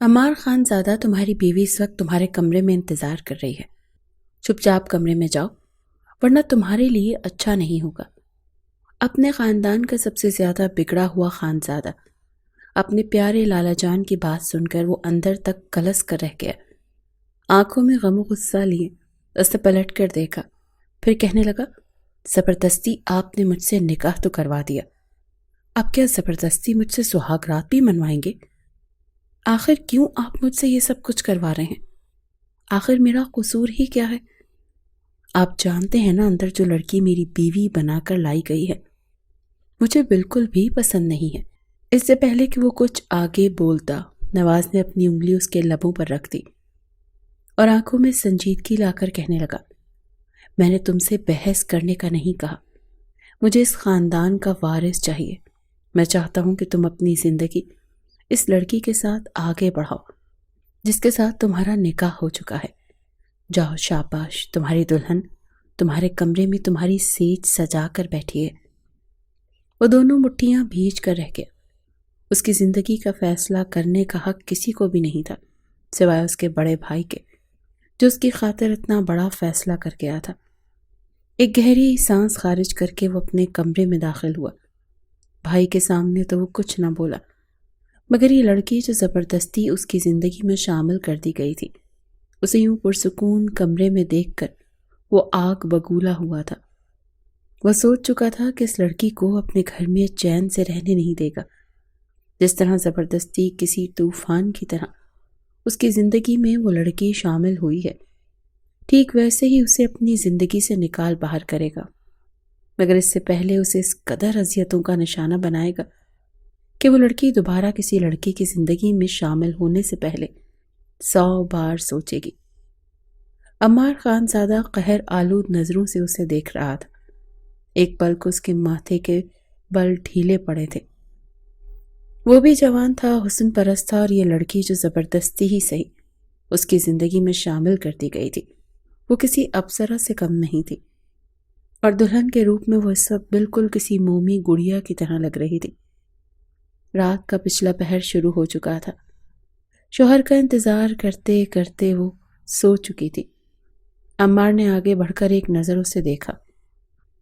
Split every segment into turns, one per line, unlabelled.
عمار خان زادہ تمہاری بیوی اس وقت تمہارے کمرے میں انتظار کر رہی ہے۔ چپ چاپ کمرے میں جاؤ ورنہ تمہارے لیے اچھا نہیں ہوگا۔ اپنے خاندان کا سب سے زیادہ بگڑا ہوا خانزادہ اپنے پیارے لالا جان کی بات سن کر وہ اندر تک کلس کر رہ گیا۔ آنکھوں میں غم و غصہ لیے اس نے پلٹ کر دیکھا، پھر کہنے لگا، زبردستی آپ نے مجھ سے نکاح تو کروا دیا، اب کیا زبردستی مجھ سے سہاگ رات بھی منوائیں گے؟ آخر کیوں آپ مجھ سے یہ سب کچھ کروا رہے ہیں؟ آخر میرا قصور ہی کیا ہے؟ آپ جانتے ہیں نا اندر جو لڑکی میری بیوی بنا کر لائی گئی ہے مجھے بالکل بھی پسند نہیں ہے۔ اس سے پہلے کہ وہ کچھ آگے بولتا، نواز نے اپنی انگلی اس کے لبوں پر رکھ دی اور آنکھوں میں سنجیدگی لا کر کہنے لگا، میں نے تم سے بحث کرنے کا نہیں کہا، مجھے اس خاندان کا وارث چاہیے۔ میں چاہتا ہوں کہ تم اپنی زندگی اس لڑکی کے ساتھ آگے بڑھاؤ جس کے ساتھ تمہارا نکاح ہو چکا ہے۔ جاؤ، شاباش، تمہاری دلہن تمہارے کمرے میں تمہاری سیج سجا کر بیٹھی ہے۔ وہ دونوں مٹھیاں بھیج کر رہ گیا۔ اس کی زندگی کا فیصلہ کرنے کا حق کسی کو بھی نہیں تھا سوائے اس کے بڑے بھائی کے، جو اس کی خاطر اتنا بڑا فیصلہ کر گیا تھا۔ ایک گہری سانس خارج کر کے وہ اپنے کمرے میں داخل ہوا۔ بھائی کے سامنے تو وہ کچھ نہ بولا، مگر یہ لڑکی جو زبردستی اس کی زندگی میں شامل کر دی گئی تھی، اسے یوں پرسکون کمرے میں دیکھ کر وہ آگ بگولا ہوا تھا۔ وہ سوچ چکا تھا کہ اس لڑکی کو اپنے گھر میں چین سے رہنے نہیں دے گا۔ جس طرح زبردستی کسی طوفان کی طرح اس کی زندگی میں وہ لڑکی شامل ہوئی ہے، ٹھیک ویسے ہی اسے اپنی زندگی سے نکال باہر کرے گا، مگر اس سے پہلے اسے اس قدر اذیتوں کا نشانہ بنائے گا کہ وہ لڑکی دوبارہ کسی لڑکی کی زندگی میں شامل ہونے سے پہلے 100 بار سوچے گی۔ عمار خان زادہ قہر آلود نظروں سے اسے دیکھ رہا تھا۔ ایک پل کو اس کے ماتھے کے بل ڈھیلے پڑے تھے۔ وہ بھی جوان تھا، حسن پرست تھا، اور یہ لڑکی جو زبردستی ہی صحیح اس کی زندگی میں شامل کر دی گئی تھی، وہ کسی اپسرا سے کم نہیں تھی، اور دلہن کے روپ میں وہ اس وقت بالکل کسی مومی گڑیا کی طرح لگ رہی تھی۔ رات کا پچھلا پہر شروع ہو چکا تھا۔ شوہر کا انتظار کرتے کرتے وہ سو چکی تھی۔ عمار نے آگے بڑھ کر ایک نظر اسے دیکھا۔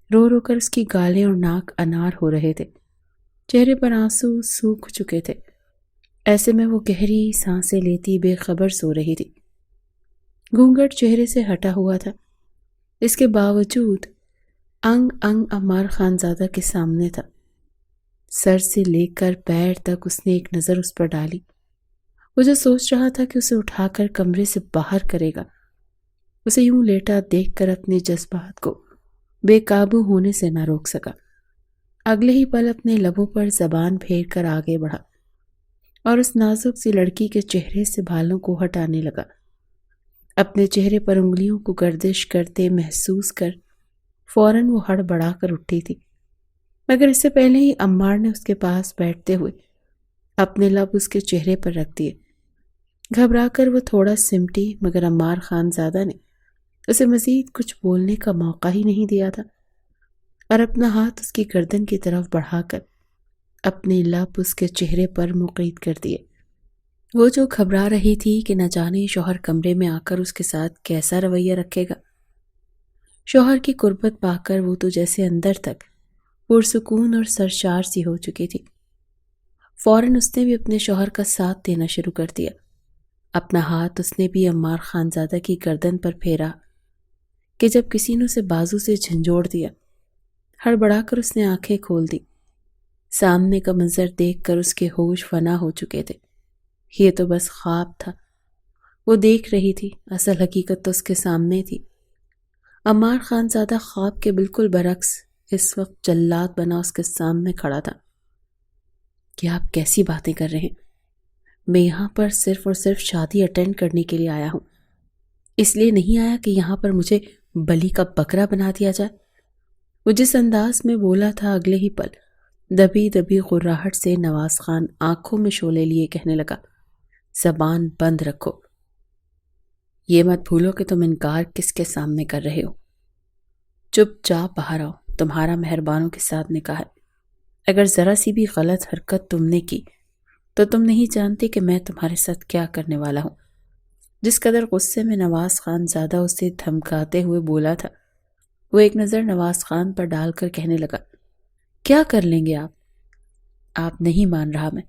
رو رو کر اس کی گالیں اور ناک انار ہو رہے تھے، چہرے پر آنسو سوکھ چکے تھے۔ ایسے میں وہ گہری سانسیں لیتی بے خبر سو رہی تھی۔ گھونگھٹ چہرے سے ہٹا ہوا تھا، اس کے باوجود انگ انگ عمار خان زادہ کے سامنے تھا۔ سر سے لے کر پیر تک اس نے ایک نظر اس پر ڈالی۔ وہ جو سوچ رہا تھا کہ اسے اٹھا کر کمرے سے باہر کرے گا، اسے یوں لیٹا دیکھ کر اپنے جذبات کو بے قابو ہونے سے نہ روک سکا۔ اگلے ہی پل اپنے لبوں پر زبان پھیر کر آگے بڑھا اور اس نازک سی لڑکی کے چہرے سے بالوں کو ہٹانے لگا۔ اپنے چہرے پر انگلیوں کو گردش کرتے محسوس کر فوراً وہ ہڑبڑا کر اٹھی تھی، مگر اس سے پہلے ہی عمار نے اس کے پاس بیٹھتے ہوئے اپنے لب اس کے چہرے پر رکھ دیے۔ گھبرا کر وہ تھوڑا سمٹی، مگر عمار خان زادہ نے اسے مزید کچھ بولنے کا موقع ہی نہیں دیا تھا، اور اپنا ہاتھ اس کی گردن کی طرف بڑھا کر اپنے لب اس کے چہرے پر مقید کر دیے۔ وہ جو گھبرا رہی تھی کہ نہ جانے شوہر کمرے میں آ کر اس کے ساتھ کیسا رویہ رکھے گا۔ شوہر کی قربت پا کر وہ تو جیسے اندر تک پرسکون اور سرشار سی ہو چکی تھی۔ فوراً اس نے بھی اپنے شوہر کا ساتھ دینا شروع کر دیا۔ اپنا ہاتھ اس نے بھی عمار خان زادہ کی گردن پر پھیرا کہ جب کسی نے اسے بازو سے جھنجھوڑ دیا، ہڑبڑا کر اس نے آنکھیں کھول دی۔ سامنے کا منظر دیکھ کر اس کے ہوش فنا ہو چکے تھے۔ یہ تو بس خواب تھا، وہ دیکھ رہی تھی، اصل حقیقت تو اس کے سامنے تھی۔ عمار خان زادہ خواب کے بالکل برعکس اس وقت جلاد بنا اس کے سامنے کھڑا تھا۔ کیا آپ کیسی باتیں کر رہے ہیں؟ میں یہاں پر صرف اور صرف شادی اٹینڈ کرنے کے لیے آیا ہوں، اس لیے نہیں آیا کہ یہاں پر مجھے بلی کا بکرا بنا دیا جائے۔ وہ جس انداز میں بولا تھا، اگلے ہی پل دبی دبی غراہٹ سے نواز خان آنکھوں میں شعلے لیے کہنے لگا، زبان بند رکھو، یہ مت بھولو کہ تم انکار کس کے سامنے کر رہے ہو۔ چپ چاپ باہر آؤ، تمہارا مہربانوں کے ساتھ نکاح ہے۔ اگر ذرا سی بھی غلط حرکت تم نے کی تو تم نہیں جانتی کہ میں تمہارے ساتھ کیا کرنے والا ہوں۔ جس قدر غصے میں نواز خان زیادہ اسے دھمکاتے ہوئے بولا تھا، وہ ایک نظر نواز خان پر ڈال کر کہنے لگا، کیا کر لیں گے آپ نہیں مان رہا میں،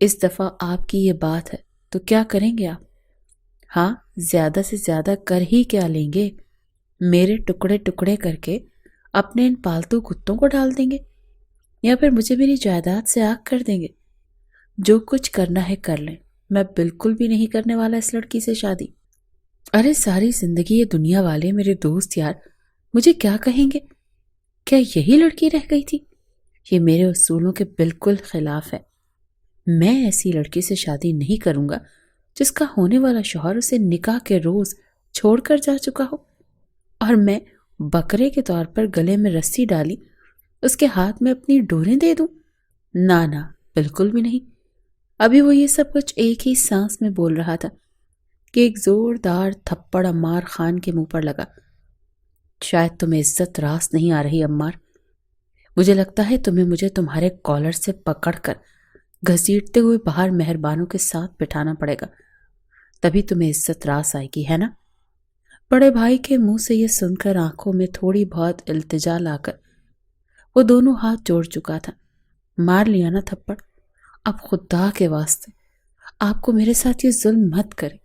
اس دفعہ آپ کی یہ بات ہے تو کیا کریں گے آپ؟ ہاں، زیادہ سے زیادہ کر ہی کیا لیں گے؟ میرے ٹکڑے ٹکڑے کر کے اپنے ان پالتو کتوں کو ڈال دیں گے، یا پھر مجھے میری جائیداد سے آگ کر دیں گے؟ جو کچھ کرنا ہے کر لیں، میں بالکل بھی نہیں کرنے والا اس لڑکی سے شادی۔ ارے ساری زندگی یہ دنیا والے میرے دوست یار مجھے کیا کہیں گے؟ کیا یہی لڑکی رہ گئی تھی؟ یہ میرے اصولوں کے بالکل خلاف ہے۔ میں ایسی لڑکی سے شادی نہیں کروں گا جس کا ہونے والا شوہر اسے نکاح کے روز چھوڑ کر جا چکا ہو، اور میں بکرے کے طور پر گلے میں رسی ڈالی اس کے ہاتھ میں اپنی ڈوریں دے دوں؟ نہ، بالکل بھی نہیں۔ ابھی وہ یہ سب کچھ ایک ہی سانس میں بول رہا تھا کہ ایک زوردار تھپڑ عمار خان کے منہ پر لگا۔ شاید تمہیں عزت راست نہیں آ رہی عمار، مجھے لگتا ہے تمہیں مجھے تمہارے کالر سے پکڑ کر گھسیٹتے ہوئے باہر مہربانوں کے ساتھ بٹھانا پڑے گا، تبھی تمہیں عزت راست آئے گی، ہے نا؟ بڑے بھائی کے منہ سے یہ سن کر آنکھوں میں تھوڑی بہت التجا لا کر وہ دونوں ہاتھ جوڑ چکا تھا۔ مار لیا نا تھپڑ؟ اب خدا کے واسطے آپ کو میرے ساتھ یہ ظلم مت کرے،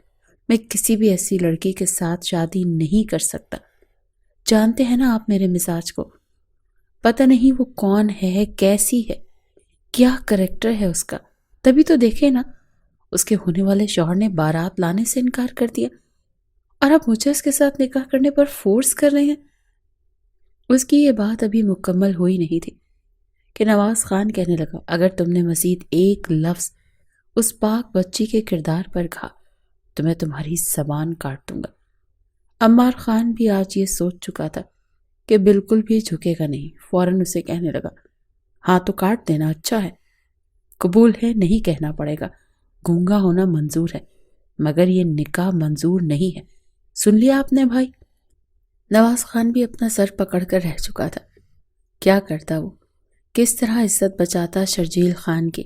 میں کسی بھی ایسی لڑکی کے ساتھ شادی نہیں کر سکتا۔ جانتے ہیں نا آپ میرے مزاج کو، پتہ نہیں وہ کون ہے، کیسی ہے، کیا کریکٹر ہے اس کا، تبھی تو دیکھے نا اس کے ہونے والے شوہر نے بارات لانے سے انکار کر دیا، اور اب مجھے اس کے ساتھ نکاح کرنے پر فورس کر رہے ہیں۔ اس کی یہ بات ابھی مکمل ہوئی نہیں تھی کہ نواز خان کہنے لگا، اگر تم نے مزید ایک لفظ اس پاک بچی کے کردار پر کہا تو میں تمہاری زبان کاٹ دوں گا۔ عمار خان بھی آج یہ سوچ چکا تھا کہ بالکل بھی جھکے گا نہیں، فوراً اسے کہنے لگا، ہاں تو کاٹ دینا، اچھا ہے، قبول ہے، نہیں کہنا پڑے گا، گونگا ہونا منظور ہے، مگر یہ نکاح منظور نہیں ہے، سن لیا آپ نے بھائی؟ نواز خان بھی اپنا سر پکڑ کر رہ چکا تھا۔ کیا کرتا وہ، کس طرح عزت بچاتا شرجیل خان کی؟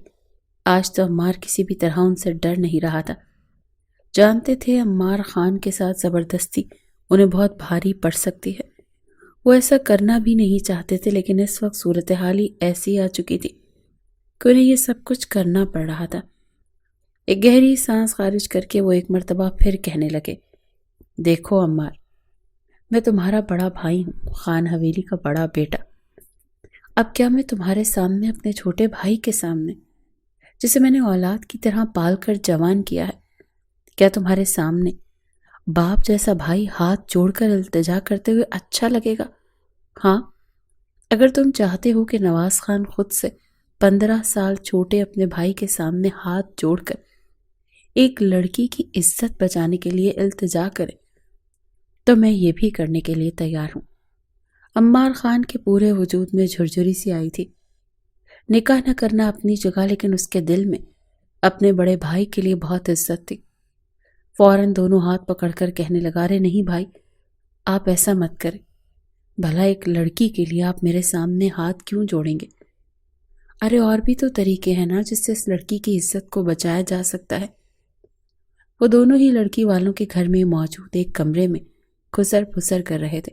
آج تو عمار کسی بھی طرح ان سے ڈر نہیں رہا تھا۔ جانتے تھے عمار خان کے ساتھ زبردستی انہیں بہت بھاری پڑ سکتی ہے، وہ ایسا کرنا بھی نہیں چاہتے تھے، لیکن اس وقت صورتحال ہی ایسی آ چکی تھی کہ انہیں یہ سب کچھ کرنا پڑ رہا تھا۔ ایک گہری سانس خارج کر کے وہ ایک مرتبہ پھر کہنے لگے، دیکھو عمار، میں تمہارا بڑا بھائی ہوں، خان حویلی کا بڑا بیٹا۔ اب کیا میں تمہارے سامنے، اپنے چھوٹے بھائی کے سامنے جسے میں نے اولاد کی طرح پال کر جوان کیا ہے، کیا تمہارے سامنے باپ جیسا بھائی ہاتھ جوڑ کر التجا کرتے ہوئے اچھا لگے گا؟ ہاں، اگر تم چاہتے ہو کہ نواز خان خود سے 15 سال چھوٹے اپنے بھائی کے سامنے ہاتھ جوڑ کر ایک لڑکی کی عزت بچانے کے لیے التجا کرے تو میں یہ بھی کرنے کے لیے تیار ہوں۔ عمار خان کے پورے وجود میں جھرجھری سی آئی تھی۔ نکاح نہ کرنا اپنی جگہ، لیکن اس کے دل میں اپنے بڑے بھائی کے لیے بہت عزت تھی۔ فوراً دونوں ہاتھ پکڑ کر کہنے لگا، رے نہیں بھائی، آپ ایسا مت کریں، بھلا ایک لڑکی کے لیے آپ میرے سامنے ہاتھ کیوں جوڑیں گے؟ ارے اور بھی تو طریقے ہیں نا جس سے اس لڑکی کی عزت کو بچایا جا سکتا ہے۔ وہ دونوں ہی لڑکی والوں کے گھر میں موجود ایک کمرے میں کھسر پھسر کر رہے تھے،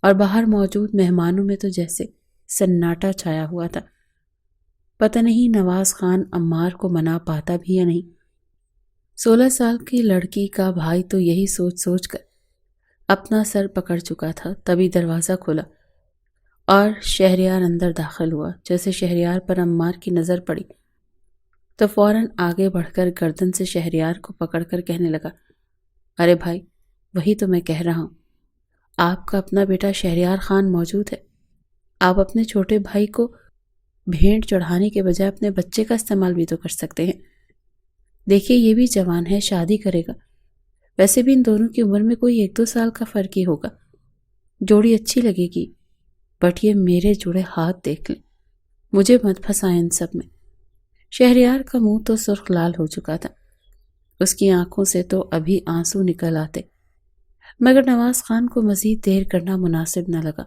اور باہر موجود مہمانوں میں تو جیسے سناٹا چھایا ہوا تھا۔ پتہ نہیں نواز خان عمار کو منا پاتا بھی یا نہیں۔ 16 سال کی لڑکی کا بھائی تو یہی سوچ سوچ کر اپنا سر پکڑ چکا تھا، تبھی دروازہ کھلا اور شہریار اندر داخل ہوا۔ جیسے شہریار پر عمار کی نظر پڑی تو فوراً آگے بڑھ کر گردن سے شہریار کو پکڑ کر کہنے لگا، ارے بھائی، وہی تو میں کہہ رہا ہوں، آپ کا اپنا بیٹا شہریار خان موجود ہے، آپ اپنے چھوٹے بھائی کو بھینٹ چڑھانے کے بجائے اپنے بچے کا استعمال بھی تو کر سکتے ہیں۔ دیکھیے یہ بھی جوان ہے، شادی کرے گا، ویسے بھی ان دونوں کی عمر میں کوئی 1-2 سال کا فرق ہی ہوگا، جوڑی اچھی لگے گی، بٹ یہ میرے جڑے ہاتھ دیکھ لیں، مجھے مت پھنسائیں ان سب میں۔ شہریار کا منہ تو سرخ لال ہو چکا تھا، اس کی آنکھوں سے تو ابھی آنسو نکل آتے، مگر نواز خان کو مزید دیر کرنا مناسب نہ لگا۔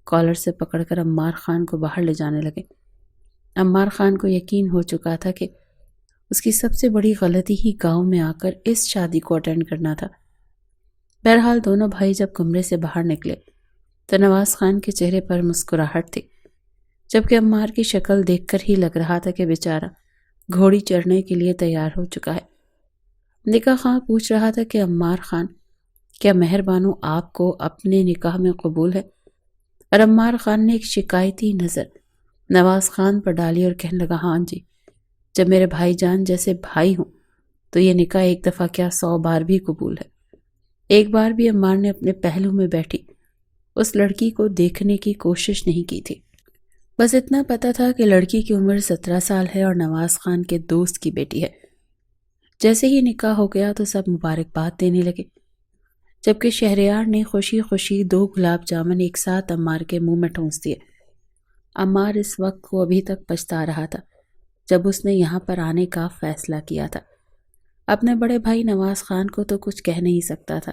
کالر سے پکڑ کر عمار خان کو باہر لے جانے لگے۔ عمار خان کو یقین ہو چکا تھا کہ اس کی سب سے بڑی غلطی ہی گاؤں میں آ کر اس شادی کو اٹینڈ کرنا تھا۔ بہرحال دونوں بھائی جب کمرے سے باہر نکلے تو نواز خان کے چہرے پر مسکراہٹ تھی، جبکہ عمار کی شکل دیکھ کر ہی لگ رہا تھا کہ بیچارہ گھوڑی چڑھنے کے لیے تیار ہو چکا ہے۔ نکاح خواہ پوچھ رہا تھا کہ عمار خان، کیا مہر بانو آپ کو اپنے نکاح میں قبول ہے؟ اور عمار خان نے ایک شکایتی نظر نواز خان پر ڈالی اور کہنے لگا، ہاں جی، جب میرے بھائی جان جیسے بھائی ہوں تو یہ نکاح ایک دفعہ کیا 100 بار بھی قبول ہے۔ ایک بار بھی عمار نے اپنے پہلو میں بیٹھی اس لڑکی کو دیکھنے کی کوشش نہیں کی تھی۔ بس اتنا پتا تھا کہ لڑکی کی عمر 17 سال ہے اور نواز خان کے دوست کی بیٹی ہے۔ جیسے ہی نکاح ہو گیا تو سب مبارکباد دینے لگے، جبکہ شہریار نے خوشی خوشی 2 گلاب جامن ایک ساتھ عمار کے منہ میں ٹھونس دیے۔ عمار اس وقت کو ابھی تک پچھتا رہا تھا جب اس نے یہاں پر آنے کا فیصلہ کیا تھا۔ اپنے بڑے بھائی نواز خان کو تو کچھ کہہ نہیں سکتا تھا،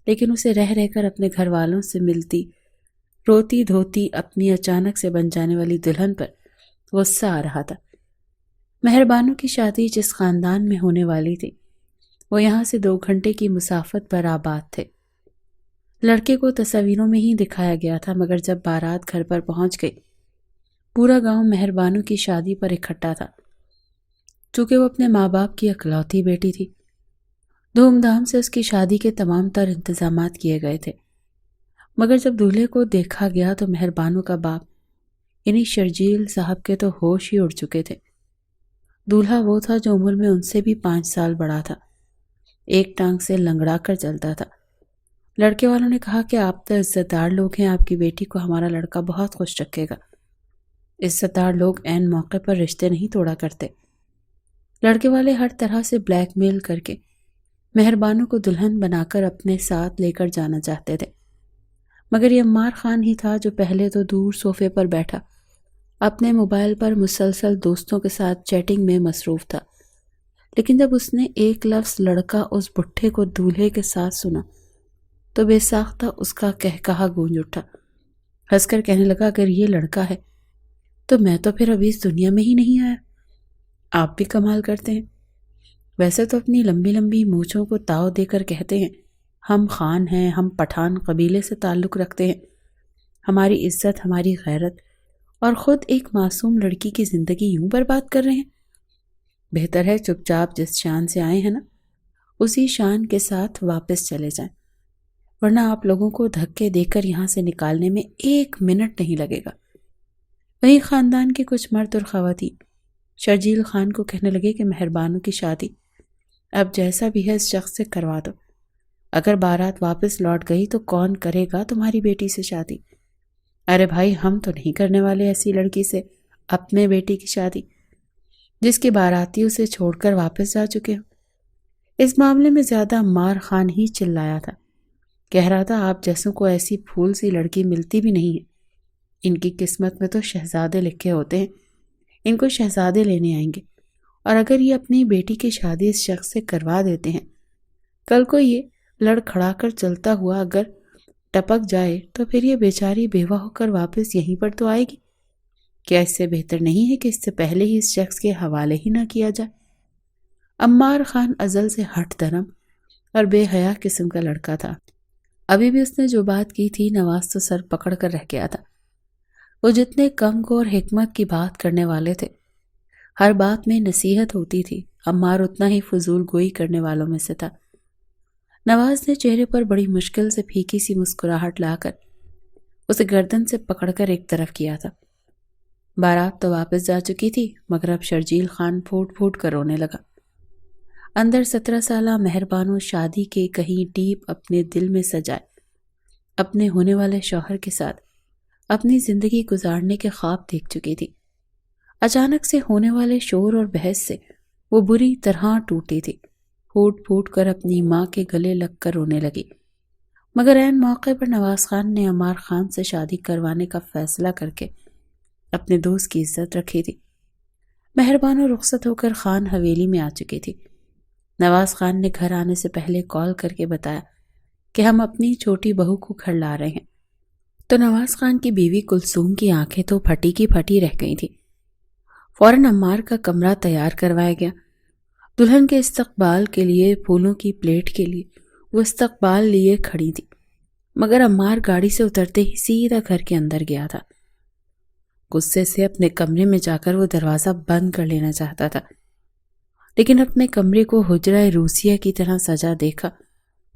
لیکن اسے رہ رہ کر اپنے گھر والوں سے ملتی روتی دھوتی اپنی اچانک سے بن جانے والی دلہن پر غصہ آ رہا تھا۔ مہر بانو کی شادی جس خاندان میں ہونے والی تھی وہ یہاں سے 2 گھنٹے کی مسافت پر آباد تھے۔ لڑکے کو تصویروں میں ہی دکھایا گیا تھا، مگر جب بارات گھر پر پہنچ گئی پورا گاؤں مہر بانو کی شادی پر اکٹھا تھا۔ چونکہ وہ اپنے ماں باپ کی اکلوتی بیٹی تھی، دھوم دھام سے اس کی شادی کے تمام تر انتظامات کیے گئے تھے، مگر جب دولہے کو دیکھا گیا تو مہر بانو کا باپ یعنی شرجیل صاحب کے تو ہوش ہی اڑ چکے تھے۔ دولہا وہ تھا جو عمر میں ان سے بھی 5 سال بڑا تھا، ایک ٹانگ سے لنگڑا کر چلتا تھا۔ لڑکے والوں نے کہا کہ آپ تو عزت دار لوگ ہیں، آپ کی بیٹی کو ہمارا لڑکا بہت خوش رکھے گا۔ عزت دار لوگ عین موقع پر رشتے نہیں توڑا کرتے۔ لڑکے والے ہر طرح سے بلیک میل کر کے مہر بانو کو دلہن بنا کر اپنے ساتھ لے کر جانا چاہتے تھے، مگر یہ عمار خان ہی تھا جو پہلے تو دور صوفے پر بیٹھا اپنے موبائل پر مسلسل دوستوں کے ساتھ چیٹنگ میں مصروف تھا، لیکن جب اس نے ایک لفظ لڑکا اس بڈھے کو دولہے کے ساتھ سنا تو بے ساختہ اس کا کہکہا گونج اٹھا۔ ہنس کر کہنے لگا، اگر یہ لڑکا ہے تو میں تو پھر ابھی اس دنیا میں ہی نہیں آیا۔ آپ بھی کمال کرتے ہیں، ویسے تو اپنی لمبی لمبی مونچھوں کو تاؤ دے کر کہتے ہیں ہم خان ہیں، ہم پٹھان قبیلے سے تعلق رکھتے ہیں، ہماری عزت، ہماری غیرت، اور خود ایک معصوم لڑکی کی زندگی یوں برباد کر رہے ہیں۔ بہتر ہے چپ چاپ جس شان سے آئے ہیں نا اسی شان کے ساتھ واپس چلے جائیں، ورنہ آپ لوگوں کو دھکے دے کر یہاں سے نکالنے میں 1 منٹ نہیں لگے گا۔ وہیں خاندان کے کچھ مرد اور خواتین شرجیل خان کو کہنے لگے کہ مہر بانو کی شادی اب جیسا بھی ہے اس شخص سے کروا دو، اگر بارات واپس لوٹ گئی تو کون کرے گا تمہاری بیٹی سے شادی؟ ارے بھائی، ہم تو نہیں کرنے والے ایسی لڑکی سے اپنے بیٹی کی شادی جس کی باراتی اسے چھوڑ کر واپس جا چکے ہو۔ اس معاملے میں زیادہ عمار خان ہی چلایا تھا، کہہ رہا تھا آپ جیسوں کو ایسی پھول سی لڑکی ملتی بھی نہیں ہے، ان کی قسمت میں تو شہزادے لکھے ہوتے ہیں، ان کو شہزادے لینے آئیں گے، اور اگر یہ اپنی بیٹی کی شادی اس شخص سے کروا دیتے ہیں، کل کو یہ لڑ کھڑا کر چلتا ہوا اگر ٹپک جائے تو پھر یہ بیچاری بیوہ ہو کر واپس یہیں پر تو آئے گی۔ کیا اس سے بہتر نہیں ہے کہ اس سے پہلے ہی اس شخص کے حوالے ہی نہ کیا جائے؟ عمار خان ازل سے ہٹ درم اور بے حیا قسم کا لڑکا تھا۔ ابھی بھی اس نے جو بات کی تھی نواز تو سر پکڑ کر رہ گیا تھا۔ وہ جتنے کم کو اور حکمت کی بات کرنے والے تھے، ہر بات میں نصیحت ہوتی تھی، عمار اتنا ہی فضول گوئی کرنے والوں میں سے تھا۔ نواز نے چہرے پر بڑی مشکل سے پھیکی سی مسکراہٹ لا کر اسے گردن سے پکڑ کر ایک طرف کیا تھا۔ بارات تو واپس جا چکی تھی، مگر اب شرجیل خان پھوٹ پھوٹ کر رونے لگا۔ اندر 17 سالہ مہر بانو شادی کے کہیں ڈیپ اپنے دل میں سجائے اپنے ہونے والے شوہر کے ساتھ اپنی زندگی گزارنے کے خواب دیکھ چکی تھی۔ اچانک سے ہونے والے شور اور بحث سے وہ بری طرح ٹوٹی تھی، پھوٹ پھوٹ کر اپنی ماں کے گلے لگ کر رونے لگی، مگر عین موقع پر نواز خان نے عمار خان سے شادی کروانے کا فیصلہ کر کے اپنے دوست کی عزت رکھی تھی۔ مہر بانو رخصت ہو کر خان حویلی میں آ چکی تھی۔ نواز خان نے گھر آنے سے پہلے کال کر کے بتایا کہ ہم اپنی چھوٹی بہو کو گھر لا رہے ہیں، تو نواز خان کی بیوی کلثوم کی آنکھیں تو پھٹی کی پھٹی رہ گئی تھی۔ فوراً عمار کا کمرہ تیار کروایا گیا دلہن کے استقبال کے لیے پھولوں کی پلیٹ کے لیے وہ استقبال لیے کھڑی تھی، مگر عمار گاڑی سے اترتے ہی سیدھا گھر کے اندر گیا تھا۔ غصے سے اپنے کمرے میں جا کر وہ دروازہ بند کر لینا چاہتا تھا، لیکن اپنے کمرے کو حجرہ روسیہ کی طرح سجا دیکھا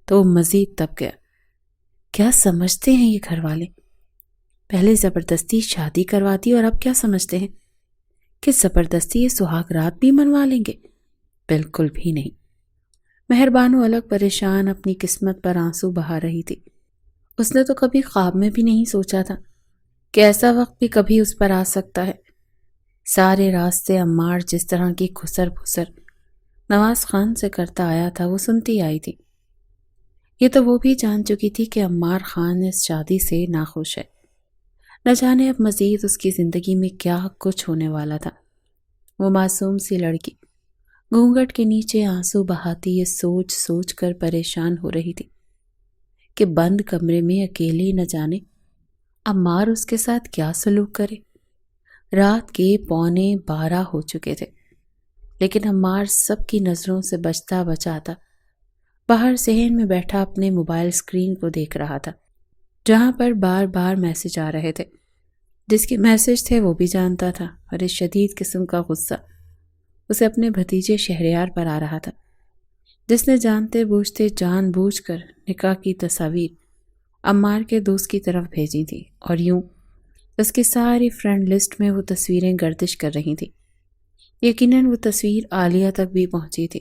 تو وہ مزید تپ گیا۔ کیا سمجھتے ہیں یہ گھر والے؟ پہلے زبردستی شادی کرواتی اور اب کیا سمجھتے ہیں کہ زبردستی یہ سہاگ رات بھی منوا لیں گے؟ بالکل بھی نہیں۔ مہربانو الگ پریشان اپنی قسمت پر آنسو بہا رہی تھی۔ اس نے تو کبھی خواب میں بھی نہیں سوچا تھا کہ ایسا وقت بھی کبھی اس پر آ سکتا ہے۔ سارے راستے عمار جس طرح کی خسر پھسر نواز خان سے کرتا آیا تھا وہ سنتی آئی تھی۔ یہ تو وہ بھی جان چکی تھی کہ عمار خان اس شادی سے ناخوش ہے۔ نہ جانے اب مزید اس کی زندگی میں کیا کچھ ہونے والا تھا۔ وہ معصوم سی لڑکی گھونگھٹ کے نیچے آنسو بہاتی یہ سوچ سوچ کر پریشان ہو رہی تھی کہ بند کمرے میں اکیلی نہ جانے عمار اس کے ساتھ کیا سلوک کرے۔ رات کے 11:15 ہو چکے تھے، لیکن عمار سب کی نظروں سے بچتا بچاتا باہر صحن میں بیٹھا اپنے موبائل اسکرین کو دیکھ رہا تھا، جہاں پر بار بار میسج آ رہے تھے۔ جس کے میسج تھے وہ بھی جانتا تھا، اور اس شدید قسم کا غصہ اسے اپنے بھتیجے شہریار پر آ رہا تھا، جس نے جانتے بوجھتے جان بوجھ کر نکاح کی تصاویر عمار کے دوست کی طرف بھیجی تھی، اور یوں اس کی ساری فرینڈ لسٹ میں وہ تصویریں گردش کر رہی تھی۔ یقیناً وہ تصویر عالیہ تک بھی پہنچی تھی۔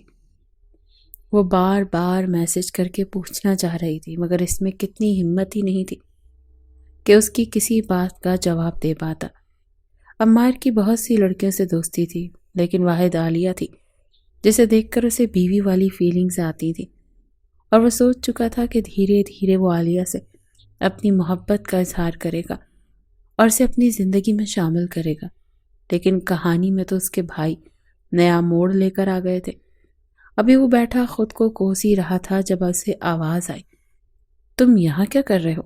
وہ بار بار میسج کر کے پوچھنا چاہ رہی تھی، مگر اس میں کتنی ہمت ہی نہیں تھی کہ اس کی کسی بات کا جواب دے پاتا۔ عمار کی بہت سی لڑکیوں سے دوستی تھی، لیکن واحد عالیہ تھی جسے دیکھ کر اسے بیوی والی فیلنگز آتی تھی، اور وہ سوچ چکا تھا کہ دھیرے دھیرے وہ عالیہ سے اپنی محبت کا اظہار کرے گا اور اسے اپنی زندگی میں شامل کرے گا۔ لیکن کہانی میں تو اس کے بھائی نیا موڑ لے کر آ گئے تھے۔ ابھی وہ بیٹھا خود کو کوس ہی رہا تھا جب اسے آواز آئی، تم یہاں کیا کر رہے ہو؟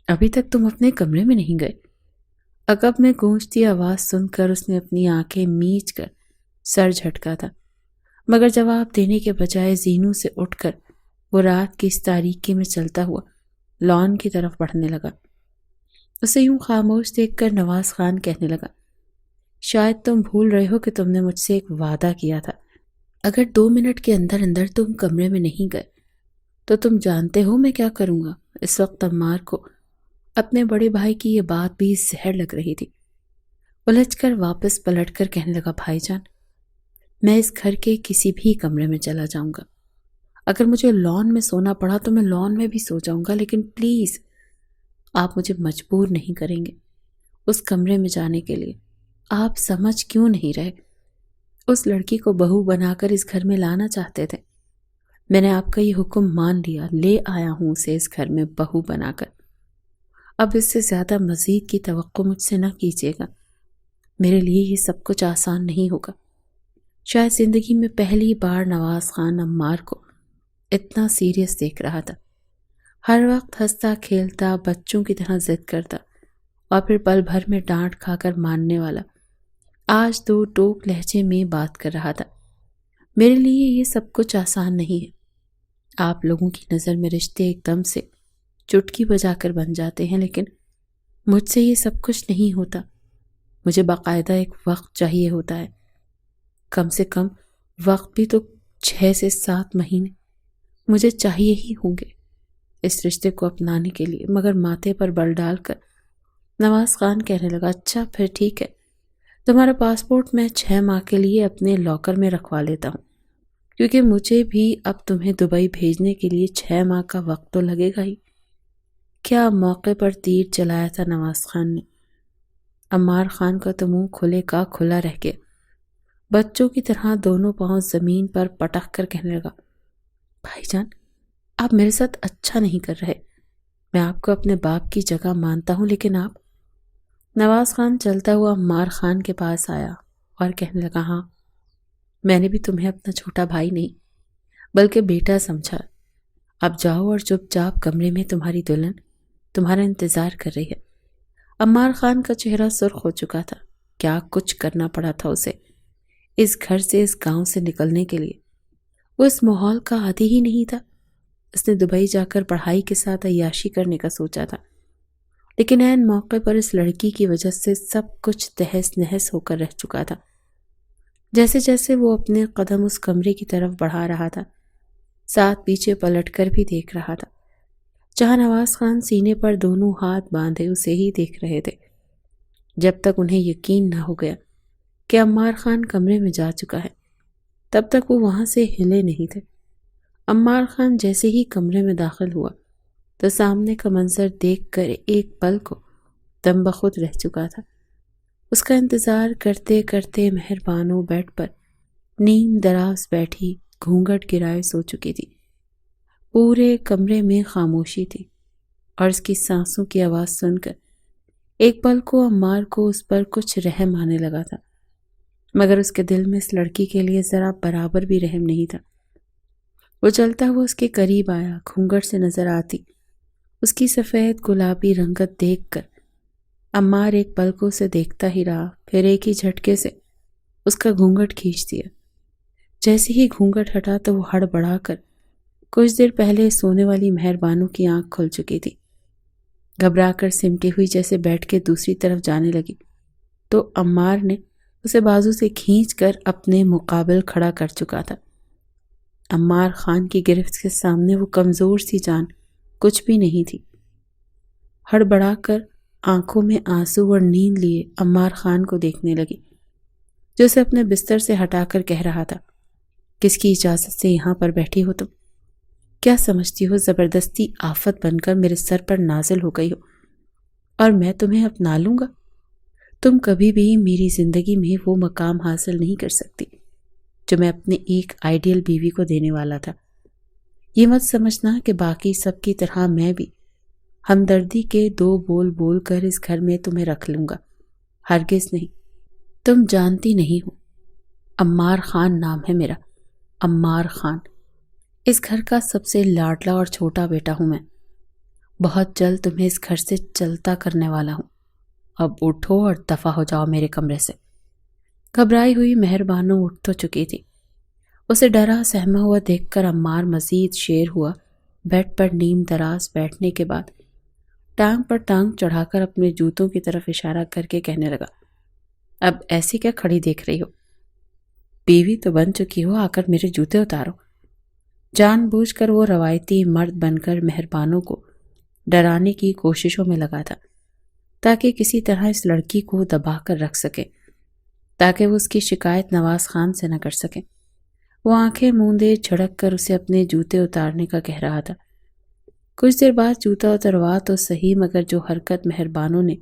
ابھی تک تم اپنے کمرے میں نہیں گئے؟ عقب میں گونجتی آواز سن کر اس نے اپنی آنکھیں میچ کر سر جھٹکا تھا، مگر جواب دینے کے بجائے زینوں سے اٹھ کر وہ رات کی اس تاریکی میں چلتا ہوا لان کی طرف بڑھنے لگا۔ اسے یوں خاموش دیکھ کر نواز خان کہنے لگا، شاید تم بھول رہے ہو کہ تم نے مجھ سے ایک وعدہ کیا تھا۔ اگر 2 منٹ کے اندر اندر تم کمرے میں نہیں گئے تو تم جانتے ہو میں کیا کروں گا۔ اس وقت عمار کو اپنے بڑے بھائی کی یہ بات بھی زہر لگ رہی تھی۔ الجھ کر واپس پلٹ کر کہنے لگا، بھائی جان، میں اس گھر کے کسی بھی کمرے میں چلا جاؤں گا۔ اگر مجھے لان میں سونا پڑا تو میں لان میں بھی سو جاؤں گا، لیکن پلیز آپ مجھے مجبور نہیں کریں گے اس کمرے میں جانے کے لیے۔ آپ سمجھ کیوں نہیں رہے؟ اس لڑکی کو بہو بنا کر اس گھر میں لانا چاہتے تھے۔ میں نے آپ کا یہ حکم مان لیا، لے آیا ہوں اسے اس گھر میں بہو بنا کر۔ اب اس سے زیادہ مزید کی توقع مجھ سے نہ کیجیے گا۔ میرے لیے یہ سب کچھ آسان نہیں ہوگا۔ شاید زندگی میں پہلی بار نواز خان عمار کو اتنا سیریس دیکھ رہا تھا۔ ہر وقت ہنستا کھیلتا بچوں کی طرح ضد کرتا اور پھر پل بھر میں ڈانٹ کھا کر ماننے والا، آج دو ٹوک لہجے میں بات کر رہا تھا۔ میرے لیے یہ سب کچھ آسان نہیں ہے۔ آپ لوگوں کی نظر میں رشتے ایک دم سے چٹکی بجا کر بن جاتے ہیں، لیکن مجھ سے یہ سب کچھ نہیں ہوتا۔ مجھے باقاعدہ ایک وقت چاہیے ہوتا ہے، کم سے کم وقت بھی تو 6 سے 7 مہینے مجھے چاہیے ہی ہوں گے اس رشتے کو اپنانے کے لیے۔ مگر ماتھے پر بل ڈال کر نواز خان کہنے لگا، اچھا پھر ٹھیک ہے، تمہارا پاسپورٹ میں 6 ماہ کے لیے اپنے لاکر میں رکھوا لیتا ہوں، کیونکہ مجھے بھی اب تمہیں دبئی بھیجنے کے لیے 6 ماہ کا وقت تو لگے گا ہی۔ کیا موقع پر تیر چلایا تھا نواز خان نے۔ عمار خان کا تو منہ کھلے کا کھلا رہ گیا۔ بچوں کی طرح دونوں پاؤں زمین پر پٹک کر کہنے لگا، بھائی جان، آپ میرے ساتھ اچھا نہیں کر رہے۔ میں آپ کو اپنے باپ کی جگہ مانتا ہوں، لیکن آپ… نواز خان چلتا ہوا عمار خان کے پاس آیا اور کہنے لگا، ہاں، میں نے بھی تمہیں اپنا چھوٹا بھائی نہیں بلکہ بیٹا سمجھا۔ اب جاؤ اور چپ چاپ کمرے میں تمہاری دلہن تمہارا انتظار کر رہی ہے۔ عمار خان کا چہرہ سرخ ہو چکا تھا۔ کیا کچھ کرنا پڑا تھا اسے اس گھر سے، اس گاؤں سے نکلنے کے لیے۔ وہ اس ماحول کا عادی ہی نہیں تھا۔ اس نے دبئی جا کر پڑھائی کے ساتھ عیاشی کرنے کا سوچا تھا، لیکن عین موقع پر اس لڑکی کی وجہ سے سب کچھ تہس نہس ہو کر رہ چکا تھا۔ جیسے جیسے وہ اپنے قدم اس کمرے کی طرف بڑھا رہا تھا، ساتھ پیچھے پلٹ کر بھی دیکھ رہا تھا۔ جہاں نواز خان سینے پر دونوں ہاتھ باندھے اسے ہی دیکھ رہے تھے، جب تک انہیں یقین نہ ہو گیا کہ عمار خان کمرے میں جا چکا ہے تب تک وہ وہاں سے ہلے نہیں تھے۔ عمار خان جیسے ہی کمرے میں داخل ہوا تو سامنے کا منظر دیکھ کر ایک پل کو دم بخود رہ چکا تھا۔ اس کا انتظار کرتے کرتے مہربانو بیڈ پر نیم دراز بیٹھی گھونگھٹ گرائے سو چکی تھی۔ پورے کمرے میں خاموشی تھی اور اس کی سانسوں کی آواز سن کر ایک پل کو عمار کو اس پر کچھ رحم آنے لگا تھا، مگر اس کے دل میں اس لڑکی کے لیے ذرا برابر بھی رحم نہیں تھا۔ وہ چلتا ہوا اس کے قریب آیا، گھونگھٹ سے نظر آتی اس کی سفید گلابی رنگت دیکھ کر عمار ایک پل کو اسے دیکھتا ہی رہا، پھر ایک ہی جھٹکے سے اس کا گھونگھٹ کھینچ دیا۔ جیسے ہی گھونگھٹ ہٹا تو وہ ہڑبڑا کر کچھ دیر پہلے سونے والی مہربانو کی آنکھ کھل چکی تھی۔ گھبرا کر سمٹی ہوئی جیسے بیٹھ کے دوسری طرف جانے لگی تو عمار نے اسے بازو سے کھینچ کر اپنے مقابل کھڑا کر چکا تھا۔ عمار خان کی گرفت کے سامنے وہ کمزور سی جان کچھ بھی نہیں تھی۔ ہڑبڑا کر آنکھوں میں آنسو اور نیند لیے عمار خان کو دیکھنے لگی، جو اسے اپنے بستر سے ہٹا کر کہہ رہا تھا، کس کی اجازت سے یہاں پر بیٹھی ہو تم؟ کیا سمجھتی ہو زبردستی آفت بن کر میرے سر پر نازل ہو گئی ہو اور میں تمہیں اپنا لوں گا؟ تم کبھی بھی میری زندگی میں وہ مقام حاصل نہیں کر سکتی جو میں اپنے ایک آئیڈیل بیوی کو دینے والا تھا۔ یہ مت سمجھنا کہ باقی سب کی طرح میں بھی ہمدردی کے دو بول بول کر اس گھر میں تمہیں رکھ لوں گا، ہرگز نہیں۔ تم جانتی نہیں ہو، عمار خان نام ہے میرا، عمار خان۔ اس گھر کا سب سے لاڈلا اور چھوٹا بیٹا ہوں میں۔ بہت جلد تمہیں اس گھر سے چلتا کرنے والا ہوں۔ اب اٹھو اور دفع ہو جاؤ میرے کمرے سے۔ گھبرائی ہوئی مہربانو اٹھ تو چکی تھی۔ اسے ڈرا سہما ہوا دیکھ کر عمار مزید شیر ہوا بیڈ پر نیم دراز بیٹھنے کے بعد ٹانگ پر ٹانگ چڑھا کر اپنے جوتوں کی طرف اشارہ کر کے کہنے لگا، اب ایسی کیا کھڑی دیکھ رہی ہو؟ بیوی تو بن چکی ہو، آ کر میرے جوتے اتارو۔ جان بوجھ کر وہ روایتی مرد بن کر مہربانوں کو ڈرانے کی کوششوں میں لگا تھا تاکہ کسی طرح اس لڑکی کو دبا کر رکھ سکے، تاکہ وہ اس کی شکایت نواز خان سے نہ کر سکے۔ وہ آنکھیں موندے جھڑک کر اسے اپنے جوتے اتارنے کا کہہ رہا تھا۔ کچھ دیر بعد جوتا اتروا تو صحیح، مگر جو حرکت مہربانوں نے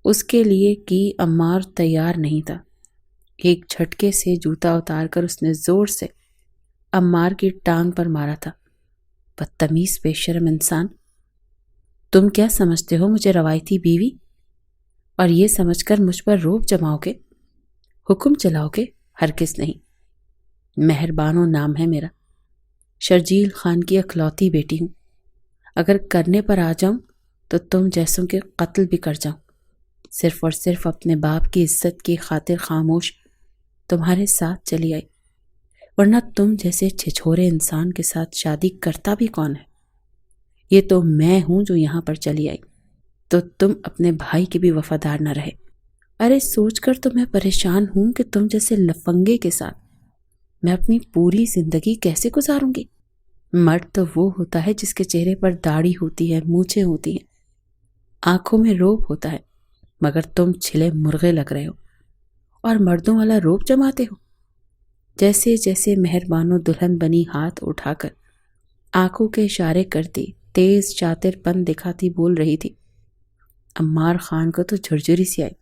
اس کے لیے کی عمار تیار نہیں تھا۔ ایک جھٹکے سے جوتا اتار کر اس نے زور سے عمار کی ٹانگ پر مارا تھا۔ بدتمیز بے شرم انسان، تم کیا سمجھتے ہو مجھے روایتی بیوی؟ اور یہ سمجھ کر مجھ پر روب جماؤ گے، حکم چلاؤ گے؟ ہرگز نہیں۔ مہربانو نام ہے میرا، شرجیل خان کی اکلوتی بیٹی ہوں۔ اگر کرنے پر آ جاؤں تو تم جیسوں کے قتل بھی کر جاؤں، صرف اور صرف اپنے باپ کی عزت کی خاطر خاموش تمہارے ساتھ چلی آئی، ورنہ تم جیسے چھچھورے انسان کے ساتھ شادی کرتا بھی کون ہے؟ یہ تو میں ہوں جو یہاں پر چلی آئی، تو تم اپنے بھائی کے بھی وفادار نہ رہے۔ ارے سوچ کر تو میں پریشان ہوں کہ تم جیسے لفنگے کے ساتھ میں اپنی پوری زندگی کیسے گزاروں گی؟ مرد تو وہ ہوتا ہے جس کے چہرے پر داڑھی ہوتی ہے، مونچھیں ہوتی ہیں، آنکھوں میں روب ہوتا ہے، مگر تم چھلے مرغے لگ رہے ہو اور مردوں والا روب جماتے ہو۔ جیسے جیسے مہربانو دلہن بنی ہاتھ اٹھا کر آنکھوں کے اشارے کرتی، تیز شاطر پن دکھاتی بول رہی تھی، عمار خان کو تو جھرجھری سی آئی۔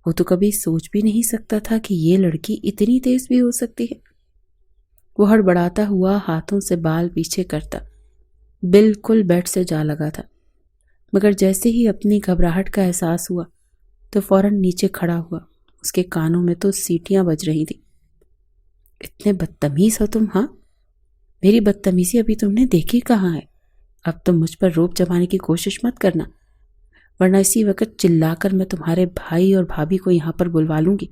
وہ تو کبھی سوچ بھی نہیں سکتا تھا کہ یہ لڑکی اتنی تیز بھی ہو سکتی ہے۔ وہ ہڑبڑاتا ہوا ہاتھوں سے بال پیچھے کرتا بالکل بیڈ سے جا لگا تھا، مگر جیسے ہی اپنی گھبراہٹ کا احساس ہوا تو فوراً نیچے کھڑا ہوا۔ اس کے کانوں میں تو سیٹیاں بج رہی تھیں۔ اتنے بدتمیز ہو تم، ہاں؟ میری بدتمیزی ابھی تم نے دیکھی کہاں ہے؟ اب تم مجھ پر روب جمانے کی کوشش مت کرنا، ورنہ اسی وقت چلا کر میں تمہارے بھائی اور بھابھی کو یہاں پر بلوا لوں گی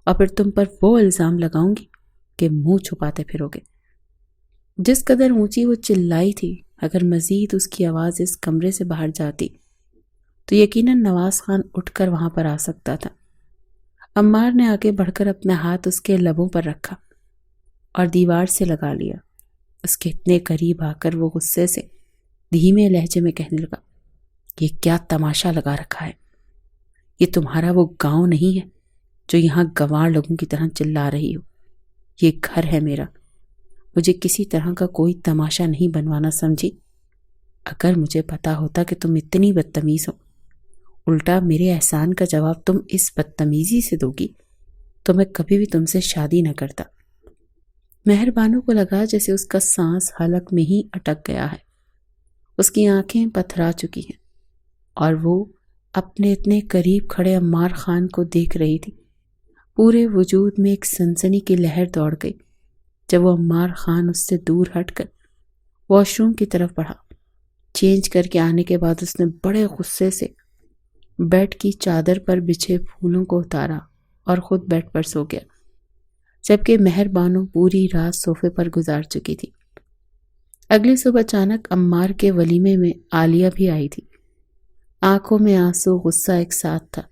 اور پھر تم پر وہ الزام لگاؤں گی کہ منہ چھپاتے پھرو گے۔ جس قدر اونچی وہ چلائی تھی، اگر مزید اس کی آواز اس کمرے سے باہر جاتی تو یقیناً نواز خان اٹھ کر وہاں پر آ سکتا تھا۔ عمار نے آگے بڑھ کر اپنا ہاتھ اس کے لبوں پر رکھا اور دیوار سے لگا لیا۔ اس کے اتنے قریب آ کر وہ غصے سے دھیمے لہجے میں کہنے لگا، یہ کیا تماشا لگا رکھا ہے؟ یہ تمہارا وہ گاؤں نہیں ہے جو یہاں گنوار لوگوں کی طرح چلا رہی ہو۔ یہ گھر ہے میرا، مجھے کسی طرح کا کوئی تماشا نہیں بنوانا، سمجھی؟ اگر مجھے پتا ہوتا کہ تم اتنی بدتمیز ہو، الٹا میرے احسان کا جواب تم اس بدتمیزی سے دو گی، تو میں کبھی بھی تم سے شادی نہ کرتا۔ مہربانو کو لگا جیسے اس کا سانس حلق میں ہی اٹک گیا ہے۔ اس کی آنکھیں پتھرا چکی ہیں اور وہ اپنے اتنے قریب کھڑے عمار خان کو دیکھ رہی تھی۔ پورے وجود میں ایک سنسنی کی لہر دوڑ گئی جب وہ عمار خان اس سے دور ہٹ کر واش روم کی طرف بڑھا۔ چینج کر کے آنے کے بعد اس نے بڑے غصے سے بیڈ کی چادر پر بچھے پھولوں کو اتارا اور خود بیڈ پر سو گیا، جبکہ مہربانو پوری رات صوفے پر گزار چکی تھی۔ اگلی صبح اچانک عمار کے ولیمے میں عالیہ بھی آئی تھی۔ آنکھوں میں آنسو، غصہ ایک ساتھ تھا۔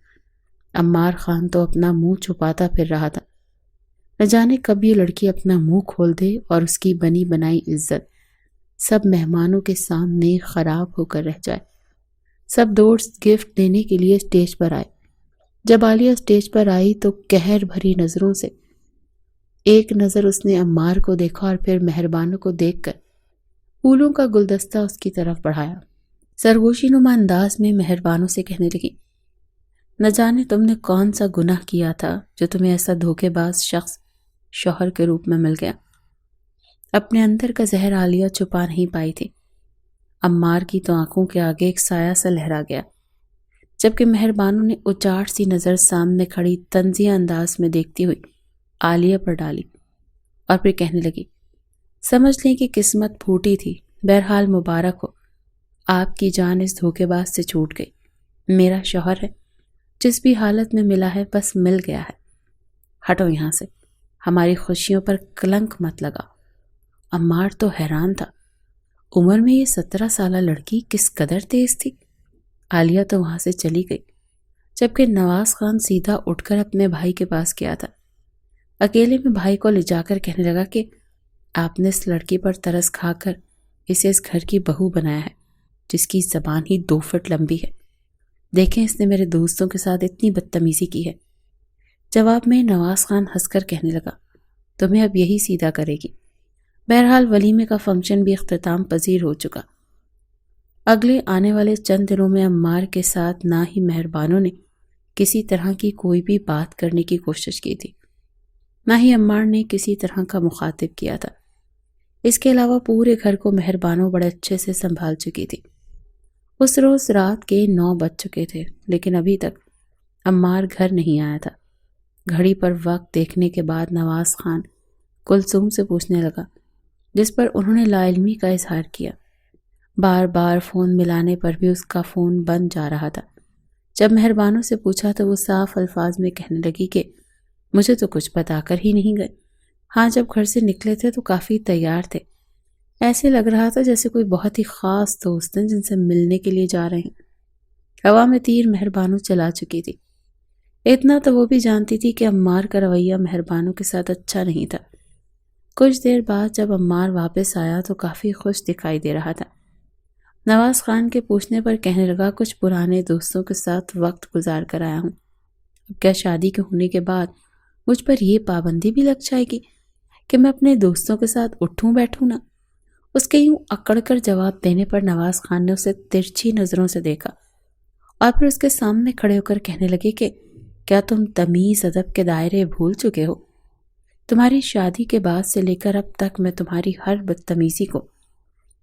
عمار خان تو اپنا منہ چھپاتا پھر رہا تھا، نہ جانے کب یہ لڑکی اپنا منہ کھول دے اور اس کی بنی بنائی عزت سب مہمانوں کے سامنے خراب ہو کر رہ جائے۔ سب دوست گفٹ دینے کے لیے اسٹیج پر آئے۔ جب عالیہ اسٹیج پر آئی تو قہر بھری نظروں سے ایک نظر اس نے عمار کو دیکھا اور پھر مہربانوں کو دیکھ کر پھولوں کا گلدستہ اس کی طرف بڑھایا۔ سرگوشی نما انداز میں مہربانوں سے کہنے لگی، نہ جانے تم نے کون سا گناہ کیا تھا جو تمہیں ایسا دھوکے باز شخص شوہر کے روپ میں مل گیا۔ اپنے اندر کا زہر عالیہ چھپا نہیں پائی تھی۔ عمار کی تو آنکھوں کے آگے ایک سایہ سا لہرا گیا، جبکہ مہربانوں نے اچاٹ سی نظر سامنے کھڑی طنزیہ انداز میں دیکھتی ہوئی عالیہ پر ڈالی اور پھر کہنے لگی، سمجھ لیں کہ قسمت پھوٹی تھی، بہرحال مبارک ہو، آپ کی جان اس دھوکے باز سے چھوٹ گئی۔ میرا شوہر ہے، جس بھی حالت میں ملا ہے بس مل گیا ہے، ہٹو یہاں سے، ہماری خوشیوں پر کلنک مت لگا۔ عمار تو حیران تھا، عمر میں یہ 17 سالہ لڑکی کس قدر تیز تھی۔ عالیہ تو وہاں سے چلی گئی، جبکہ نواز خان سیدھا اٹھ کر اپنے بھائی کے پاس گیا تھا۔ اکیلے میں بھائی کو لے جا کر کہنے لگا کہ آپ نے اس لڑکی پر ترس کھا کر اسے اس گھر کی بہو بنایا ہے، جس کی زبان ہی 2 فٹ لمبی ہے۔ دیکھیں اس نے میرے دوستوں کے ساتھ اتنی بدتمیزی کی ہے۔ جواب میں نواز خان ہنس کر کہنے لگا، تمہیں اب یہی سیدھا کرے گی۔ بہرحال ولیمے کا فنکشن بھی اختتام پذیر ہو چکا۔ اگلے آنے والے چند دنوں میں عمار کے ساتھ نہ ہی مہربانوں نے کسی طرح کی کوئی بھی بات کرنے کی کوشش کی تھی، نہ ہی عمار نے کسی طرح کا مخاطب کیا تھا۔ اس کے علاوہ پورے گھر کو مہربانوں بڑے اچھے سے سنبھال چکی تھی۔ اس روز رات کے 9 بج چکے تھے، لیکن ابھی تک عمار گھر نہیں آیا تھا۔ گھڑی پر وقت دیکھنے کے بعد نواز خان کلثوم سے پوچھنے لگا، جس پر انہوں نے لا علمی کا اظہار کیا۔ بار بار فون ملانے پر بھی اس کا فون بند جا رہا تھا۔ جب مہربانوں سے پوچھا تو وہ صاف الفاظ میں کہنے لگی کہ مجھے تو کچھ بتا کر ہی نہیں گئے۔ ہاں، جب گھر سے نکلے تھے تو کافی تیار تھے، ایسے لگ رہا تھا جیسے کوئی بہت ہی خاص دوست ہیں جن سے ملنے کے لیے جا رہے ہیں۔ ہوا میں تیر مہربانوں چلا چکی تھی۔ اتنا تو وہ بھی جانتی تھی کہ عمار کا رویہ مہربانوں کے ساتھ اچھا نہیں تھا۔ کچھ دیر بعد جب عمار واپس آیا تو کافی خوش دکھائی دے رہا تھا۔ نواز خان کے پوچھنے پر کہنے لگا، کچھ پرانے دوستوں کے ساتھ وقت گزار کر آیا ہوں۔ اب کیا شادی کے ہونے کے بعد مجھ پر یہ پابندی بھی لگ جائے گی کہ میں اپنے دوستوں کے ساتھ اٹھوں بیٹھوں نہ؟ اس کے یوں اکڑ کر جواب دینے پر نواز خان نے اسے ترچھی نظروں سے دیکھا اور پھر اس کے سامنے کھڑے ہو کر کہنے لگے کہ کیا تم تمیز ادب کے دائرے بھول چکے ہو؟ تمہاری شادی کے بعد سے لے کر اب تک میں تمہاری ہر بدتمیزی کو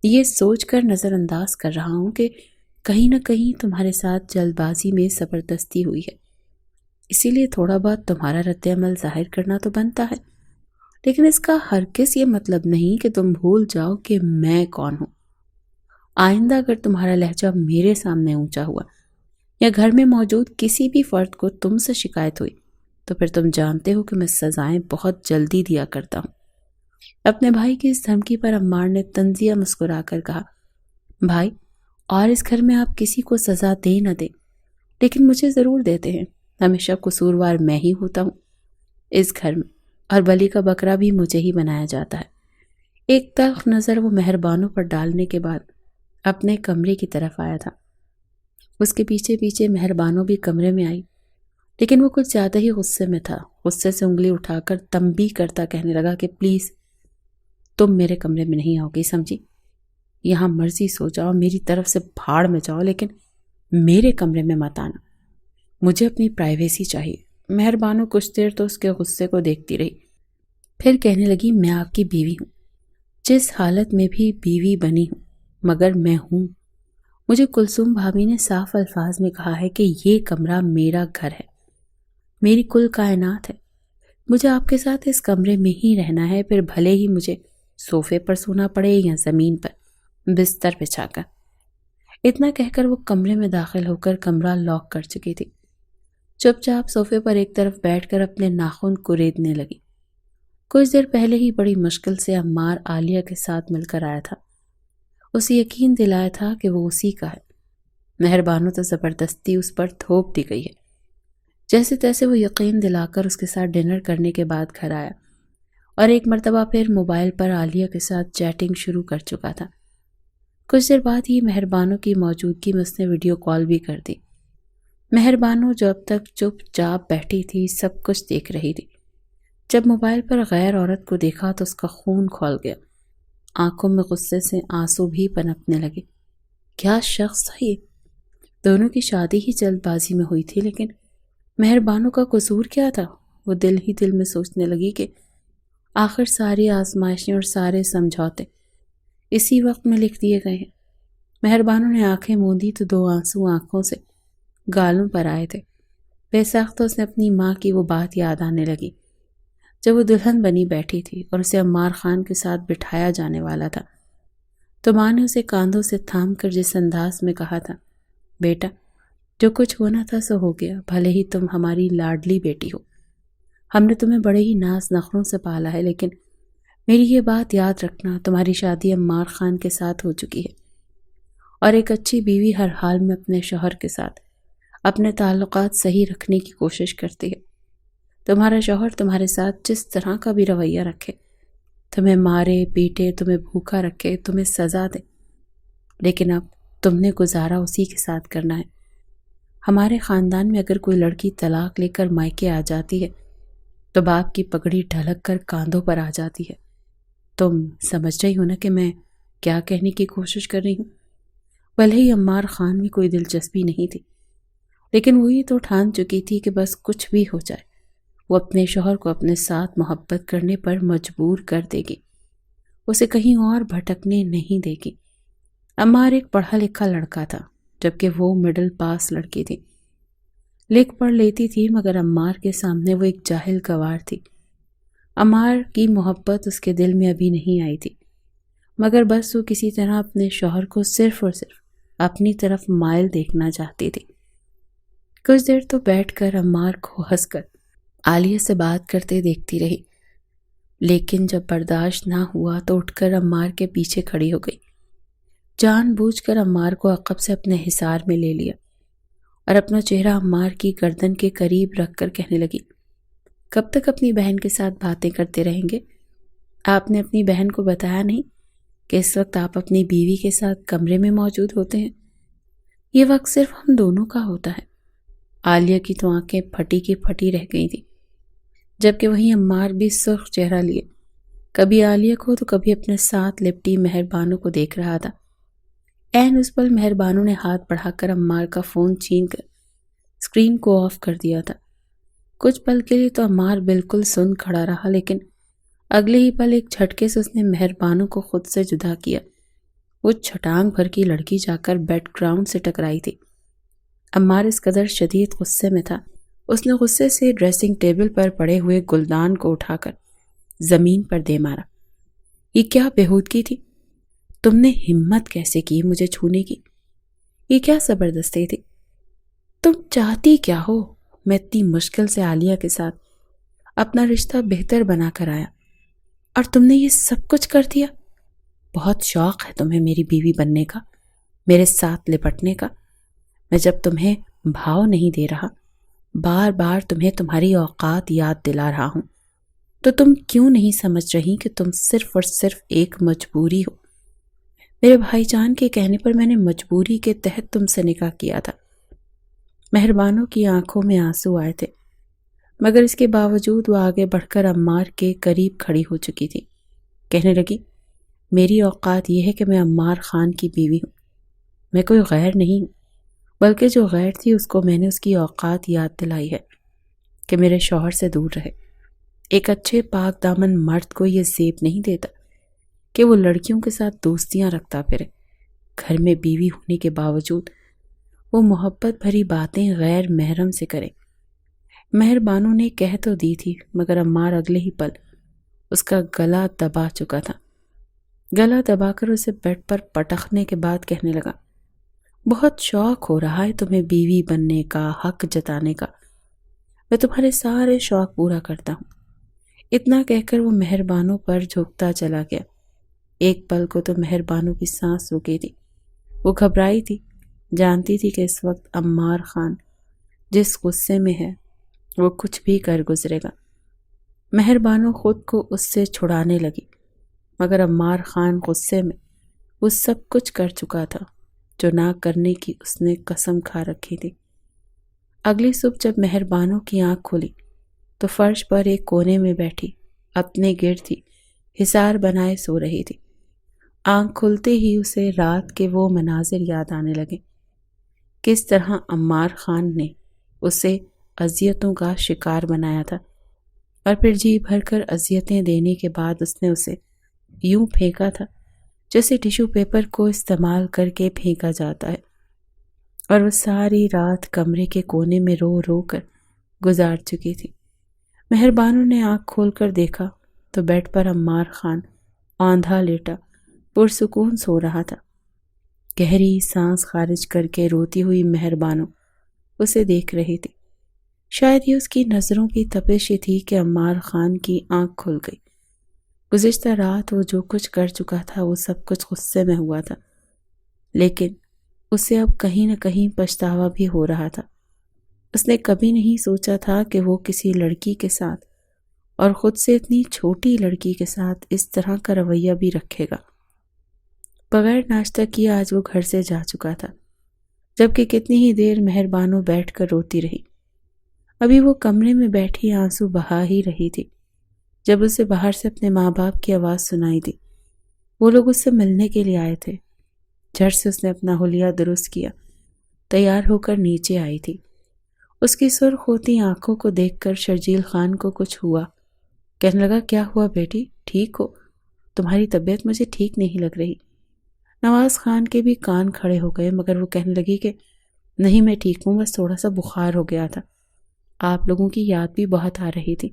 یہ سوچ کر نظر انداز کر رہا ہوں کہ کہیں نہ کہیں تمہارے ساتھ جلد بازی میں زبردستی ہوئی ہے، اسی لیے تھوڑا بہت تمہارا رد عمل ظاہر کرنا تو بنتا ہے، لیکن اس کا ہرگز یہ مطلب نہیں کہ تم بھول جاؤ کہ میں کون ہوں۔ آئندہ اگر تمہارا لہجہ میرے سامنے اونچا ہوا یا گھر میں موجود کسی بھی فرد کو تم سے شکایت ہوئی تو پھر تم جانتے ہو کہ میں سزائیں بہت جلدی دیا کرتا ہوں۔ اپنے بھائی کی اس دھمکی پر عمار نے طنزیہ مسکرا کر کہا، بھائی، اور اس گھر میں آپ کسی کو سزا دے نہ دیں، لیکن مجھے ضرور دیتے ہیں۔ ہمیشہ قصوروار میں ہی ہوتا ہوں اس گھر میں، اور بلی کا بکرا بھی مجھے ہی بنایا جاتا ہے۔ ایک تلخ نظر وہ مہربانوں پر ڈالنے کے بعد اپنے کمرے کی طرف آیا تھا۔ اس کے پیچھے پیچھے مہربانوں بھی کمرے میں آئی، لیکن وہ کچھ زیادہ ہی غصے میں تھا۔ غصے سے انگلی اٹھا کر تنبیہ کرتا کہنے لگا کہ پلیز تم میرے کمرے میں نہیں آؤ گی، سمجھی؟ یہاں مرضی سو جاؤ، میری طرف سے بھاڑ میں جاؤ، لیکن میرے کمرے میں مت آنا، مجھے اپنی پرائیویسی چاہیے۔ مہربانوں کچھ دیر تو اس کے غصے کو دیکھتی رہی، پھر کہنے لگی، میں آپ کی بیوی ہوں، جس حالت میں بھی بیوی بنی ہوں، مگر میں ہوں۔ مجھے کلثوم بھابھی نے صاف الفاظ میں کہا ہے کہ یہ کمرہ میرا گھر ہے، میری کل کائنات ہے، مجھے آپ کے ساتھ اس کمرے میں ہی رہنا ہے، پھر بھلے ہی مجھے صوفے پر سونا پڑے یا زمین پر بستر بچھا کر۔ اتنا کہہ کر وہ کمرے میں داخل ہو کر کمرہ لاک کر چکی تھی۔ چپ چاپ صوفے پر ایک طرف بیٹھ کر اپنے ناخن کریدنے لگی۔ کچھ دیر پہلے ہی بڑی مشکل سے عمار عالیہ کے ساتھ مل کر آیا تھا، اسے یقین دلایا تھا کہ وہ اسی کا ہے۔ مہربانوں تو زبردستی اس پر تھوپ دی گئی ہے۔ جیسے تیسے وہ یقین دلا کر اس کے ساتھ ڈنر کرنے کے بعد گھر آیا، اور ایک مرتبہ پھر موبائل پر عالیہ کے ساتھ چیٹنگ شروع کر چکا تھا۔ کچھ دیر بعد ہی مہربانوں کی موجودگی میں اس نے ویڈیو کال بھی کر دی۔ مہربانوں جو اب تک چپ چاپ بیٹھی تھی سب کچھ دیکھ رہی تھی۔ جب موبائل پر غیر عورت کو دیکھا تو اس کا خون کھول گیا، آنکھوں میں غصے سے آنسو بھی پنپنے لگے۔ کیا شخص تھا یہ؟ دونوں کی شادی ہی جلد بازی میں ہوئی تھی، لیکن مہربانوں کا قصور کیا تھا؟ وہ دل ہی دل میں سوچنے لگی کہ آخر ساری آزمائشیں اور سارے سمجھوتے اسی وقت میں لکھ دیے گئے ہیں۔ مہربانوں نے آنکھیں موندی تو دو آنسو آنکھوں سے گالوں پر آئے تھے۔ بے ساختہ اس نے اپنی ماں کی وہ بات یاد آنے لگی جب وہ دلہن بنی بیٹھی تھی اور اسے عمار خان کے ساتھ بٹھایا جانے والا تھا، تو ماں نے اسے کاندھوں سے تھام کر جس انداز میں کہا تھا، بیٹا جو کچھ ہونا تھا سو ہو گیا، بھلے ہی تم ہماری لاڈلی بیٹی ہو، ہم نے تمہیں بڑے ہی ناز نخروں سے پالا ہے، لیکن میری یہ بات یاد رکھنا، تمہاری شادی عمار خان کے ساتھ ہو چکی ہے، اور ایک اچھی بیوی ہر حال میں اپنے شوہر کے ساتھ اپنے تعلقات صحیح رکھنے کی کوشش کرتی ہے۔ تمہارا شوہر تمہارے ساتھ جس طرح کا بھی رویہ رکھے، تمہیں مارے پیٹے، تمہیں بھوکا رکھے، تمہیں سزا دے، لیکن اب تم نے گزارا اسی کے ساتھ کرنا ہے۔ ہمارے خاندان میں اگر کوئی لڑکی طلاق لے کر مائکے آ جاتی ہے تو باپ کی پگڑی ڈھلک کر کاندھوں پر آ جاتی ہے۔ تم سمجھ رہی ہو نا کہ میں کیا کہنے کی کوشش کر رہی ہوں؟ بھلے ہی عمار خان میں کوئی دلچسپی نہیں تھی، لیکن وہ یہ تو ٹھان چکی تھی کہ بس کچھ بھی ہو جائے وہ اپنے شوہر کو اپنے ساتھ محبت کرنے پر مجبور کر دے گی، اسے کہیں اور بھٹکنے نہیں دے گی۔ عمار ایک پڑھا لکھا لڑکا تھا، جبکہ وہ مڈل پاس لڑکی تھی، لکھ پڑھ لیتی تھی، مگر عمار کے سامنے وہ ایک جاہل گوار تھی۔ عمار کی محبت اس کے دل میں ابھی نہیں آئی تھی، مگر بس وہ کسی طرح اپنے شوہر کو صرف اور صرف اپنی طرف مائل دیکھنا چاہتی تھی۔ کچھ دیر تو بیٹھ کر عمار کو ہنس کر عالیہ سے بات کرتے دیکھتی رہی، لیکن جب برداشت نہ ہوا تو اٹھ کر عمار کے پیچھے کھڑی ہو گئی، جان بوجھ کر عمار کو عقب سے اپنے حصار میں لے لیا اور اپنا چہرہ عمار کی گردن کے قریب رکھ کر کہنے لگی، کب تک اپنی بہن کے ساتھ باتیں کرتے رہیں گے؟ آپ نے اپنی بہن کو بتایا نہیں کہ اس وقت آپ اپنی بیوی کے ساتھ کمرے میں موجود ہوتے ہیں؟ یہ وقت صرف ہم دونوں کا ہوتا ہے۔ عالیہ کی تو آنکھیں پھٹی کی پھٹی رہ گئی تھیں، جبکہ وہیں عمار بھی سرخ چہرہ لیے کبھی عالیہ کو تو کبھی اپنے ساتھ لپٹی مہربانوں کو دیکھ رہا تھا۔ عین اس پل مہربانوں نے ہاتھ بڑھا کر عمار کا فون چھین کر اسکرین کو آف کر دیا تھا۔ کچھ پل کے لیے تو عمار بالکل سن کھڑا رہا، لیکن اگلے ہی پل ایک جھٹکے سے اس نے مہربانوں کو خود سے جدا کیا۔ وہ چھٹانگ بھر کی لڑکی جا کر بیک گراؤنڈ سے ٹکرائی تھی۔ عمار اس قدر شدید غصے میں تھا، اس نے غصے سے ڈریسنگ ٹیبل پر پڑے ہوئے گلدان کو اٹھا کر زمین پر دے مارا۔ یہ کیا بےہودگی تھی؟ تم نے ہمت کیسے کی مجھے چھونے کی؟ یہ کیا زبردستی تھی؟ تم چاہتی کیا ہو؟ میں اتنی مشکل سے عالیہ کے ساتھ اپنا رشتہ بہتر بنا کر آیا، اور تم نے یہ سب کچھ کر دیا۔ بہت شوق ہے تمہیں میری بیوی بننے کا، میرے ساتھ لپٹنے کا۔ میں جب تمہیں بھاؤ نہیں دے رہا، بار بار تمہیں تمہاری اوقات یاد دلا رہا ہوں، تو تم کیوں نہیں سمجھ رہی کہ تم صرف اور صرف ایک مجبوری ہو؟ میرے بھائی جان کے کہنے پر میں نے مجبوری کے تحت تم سے نکاح کیا تھا۔ مہربانوں کی آنکھوں میں آنسو آئے تھے، مگر اس کے باوجود وہ آگے بڑھ کر عمار کے قریب کھڑی ہو چکی تھی۔ کہنے لگی، میری اوقات یہ ہے کہ میں عمار خان کی بیوی ہوں، میں کوئی غیر نہیں ہوں، بلکہ جو غیر تھی اس کو میں نے اس کی اوقات یاد دلائی ہے کہ میرے شوہر سے دور رہے۔ ایک اچھے پاک دامن مرد کو یہ زیب نہیں دیتا کہ وہ لڑکیوں کے ساتھ دوستیاں رکھتا پھرے، گھر میں بیوی ہونے کے باوجود وہ محبت بھری باتیں غیر محرم سے کرے۔ مہربانوں نے کہہ تو دی تھی، مگر عمار اگلے ہی پل اس کا گلا دبا چکا تھا۔ گلا دبا کر اسے بیڈ پر پٹخنے کے بعد کہنے لگا، بہت شوق ہو رہا ہے تمہیں بیوی بننے کا، حق جتانے کا، میں تمہارے سارے شوق پورا کرتا ہوں۔ اتنا کہہ کر وہ مہربانوں پر جھکتا چلا گیا۔ ایک پل کو تو مہربانوں کی سانس رکی تھی، وہ گھبرائی تھی، جانتی تھی کہ اس وقت عمار خان جس غصے میں ہے وہ کچھ بھی کر گزرے گا۔ مہربانوں خود کو اس سے چھڑانے لگی، مگر عمار خان غصے میں وہ سب کچھ کر چکا تھا جو نہ کرنے کی اس نے قسم کھا رکھی تھی۔ اگلی صبح جب مہربانوں کی آنکھ کھلی تو فرش پر ایک کونے میں بیٹھی اپنے گرد ہی حصار بنائے سو رہی تھی۔ آنکھ کھلتے ہی اسے رات کے وہ مناظر یاد آنے لگے، کس طرح عمار خان نے اسے اذیتوں کا شکار بنایا تھا، اور پھر جی بھر کر اذیتیں دینے کے بعد اس نے اسے یوں پھینکا تھا جیسے ٹیشو پیپر کو استعمال کر کے پھینکا جاتا ہے، اور وہ ساری رات کمرے کے کونے میں رو رو کر گزار چکی تھی۔ مہربانوں نے آنکھ کھول کر دیکھا تو بیڈ پر عمار خان آندھا لیٹا پرسکون سو رہا تھا۔ گہری سانس خارج کر کے روتی ہوئی مہربانوں اسے دیکھ رہی تھی۔ شاید یہ اس کی نظروں کی تپش ہی تھی کہ عمار خان کی آنکھ کھل گئی۔ گزشتہ رات وہ جو کچھ کر چکا تھا وہ سب کچھ غصے میں ہوا تھا، لیکن اسے اب کہیں نہ کہیں پچھتاوا بھی ہو رہا تھا۔ اس نے کبھی نہیں سوچا تھا کہ وہ کسی لڑکی کے ساتھ، اور خود سے اتنی چھوٹی لڑکی کے ساتھ، اس طرح کا رویہ بھی رکھے گا۔ بغیر ناشتہ کیے آج وہ گھر سے جا چکا تھا، جبکہ کتنی ہی دیر مہربانوں بیٹھ کر روتی رہی۔ ابھی وہ کمرے میں بیٹھی آنسو بہا ہی رہی تھی جب اسے باہر سے اپنے ماں باپ کی آواز سنائی دی۔ وہ لوگ اس سے ملنے کے لیے آئے تھے۔ جھٹ سے اس نے اپنا حلیہ درست کیا، تیار ہو کر نیچے آئی تھی۔ اس کی سرخ ہوتی آنکھوں کو دیکھ کر شرجیل خان کو کچھ ہوا۔ کہنے لگا، کیا ہوا بیٹی، ٹھیک ہو؟ تمہاری طبیعت مجھے ٹھیک نہیں لگ رہی۔ نواز خان کے بھی کان کھڑے ہو گئے، مگر وہ کہنے لگی کہ نہیں، میں ٹھیک ہوں، بس تھوڑا سا بخار ہو گیا تھا۔ آپ لوگوں کی یاد بھی بہت آ رہی تھی۔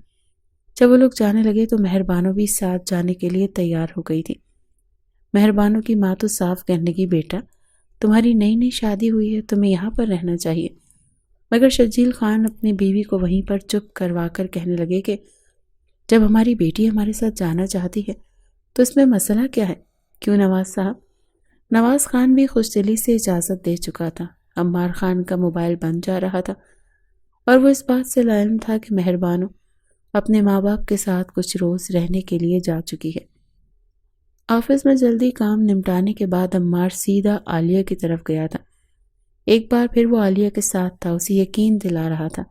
جب وہ لوگ جانے لگے تو مہربانوں بھی ساتھ جانے کے لیے تیار ہو گئی تھی۔ مہربانوں کی ماں تو صاف کہنے لگی، بیٹا تمہاری نئی نئی شادی ہوئی ہے، تمہیں یہاں پر رہنا چاہیے۔ مگر شرجیل خان اپنی بیوی کو وہیں پر چپ کروا کر کہنے لگے کہ جب ہماری بیٹی ہمارے ساتھ جانا چاہتی ہے تو اس میں مسئلہ کیا ہے؟ کیوں نواز صاحب؟ نواز خان بھی خوش دلی سے اجازت دے چکا تھا۔ عمار خان کا موبائل بند جا رہا تھا، اور وہ اس بات سے لاعلم تھا کہ مہربانوں اپنے ماں باپ کے ساتھ کچھ روز رہنے کے لیے جا چکی ہے۔ آفس میں جلدی کام نمٹانے کے بعد عمار سیدھا عالیہ کی طرف گیا تھا۔ ایک بار پھر وہ عالیہ کے ساتھ تھا، اسے یقین دلا رہا تھا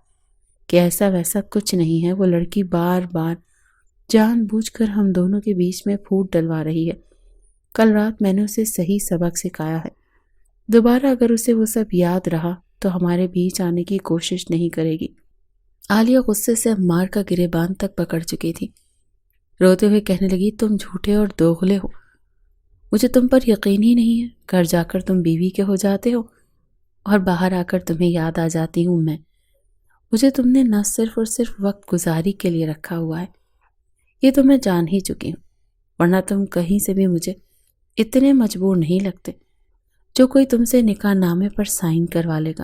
کہ ایسا ویسا کچھ نہیں ہے۔ وہ لڑکی بار بار جان بوجھ کر ہم دونوں کے بیچ میں پھوٹ ڈلوا رہی ہے۔ کل رات میں نے اسے صحیح سبق سکھایا ہے، دوبارہ اگر اسے وہ سب یاد رہا تو ہمارے بیچ آنے کی کوشش نہیں کرے گی۔ عالیہ غصے سے عمار کا گریبان تک پکڑ چکی تھی، روتے ہوئے کہنے لگی، تم جھوٹے اور دوغلے ہو، مجھے تم پر یقین ہی نہیں ہے۔ گھر جا کر تم بیوی کے ہو جاتے ہو اور باہر آ کر تمہیں یاد آ جاتی ہوں میں۔ مجھے تم نے نہ صرف اور صرف وقت گزاری کے لیے رکھا ہوا ہے، یہ تو میں جان ہی چکی ہوں، ورنہ تم کہیں سے بھی مجھے اتنے مجبور نہیں لگتے۔ جو کوئی تم سے نکاح نامے پر سائن کروا لے گا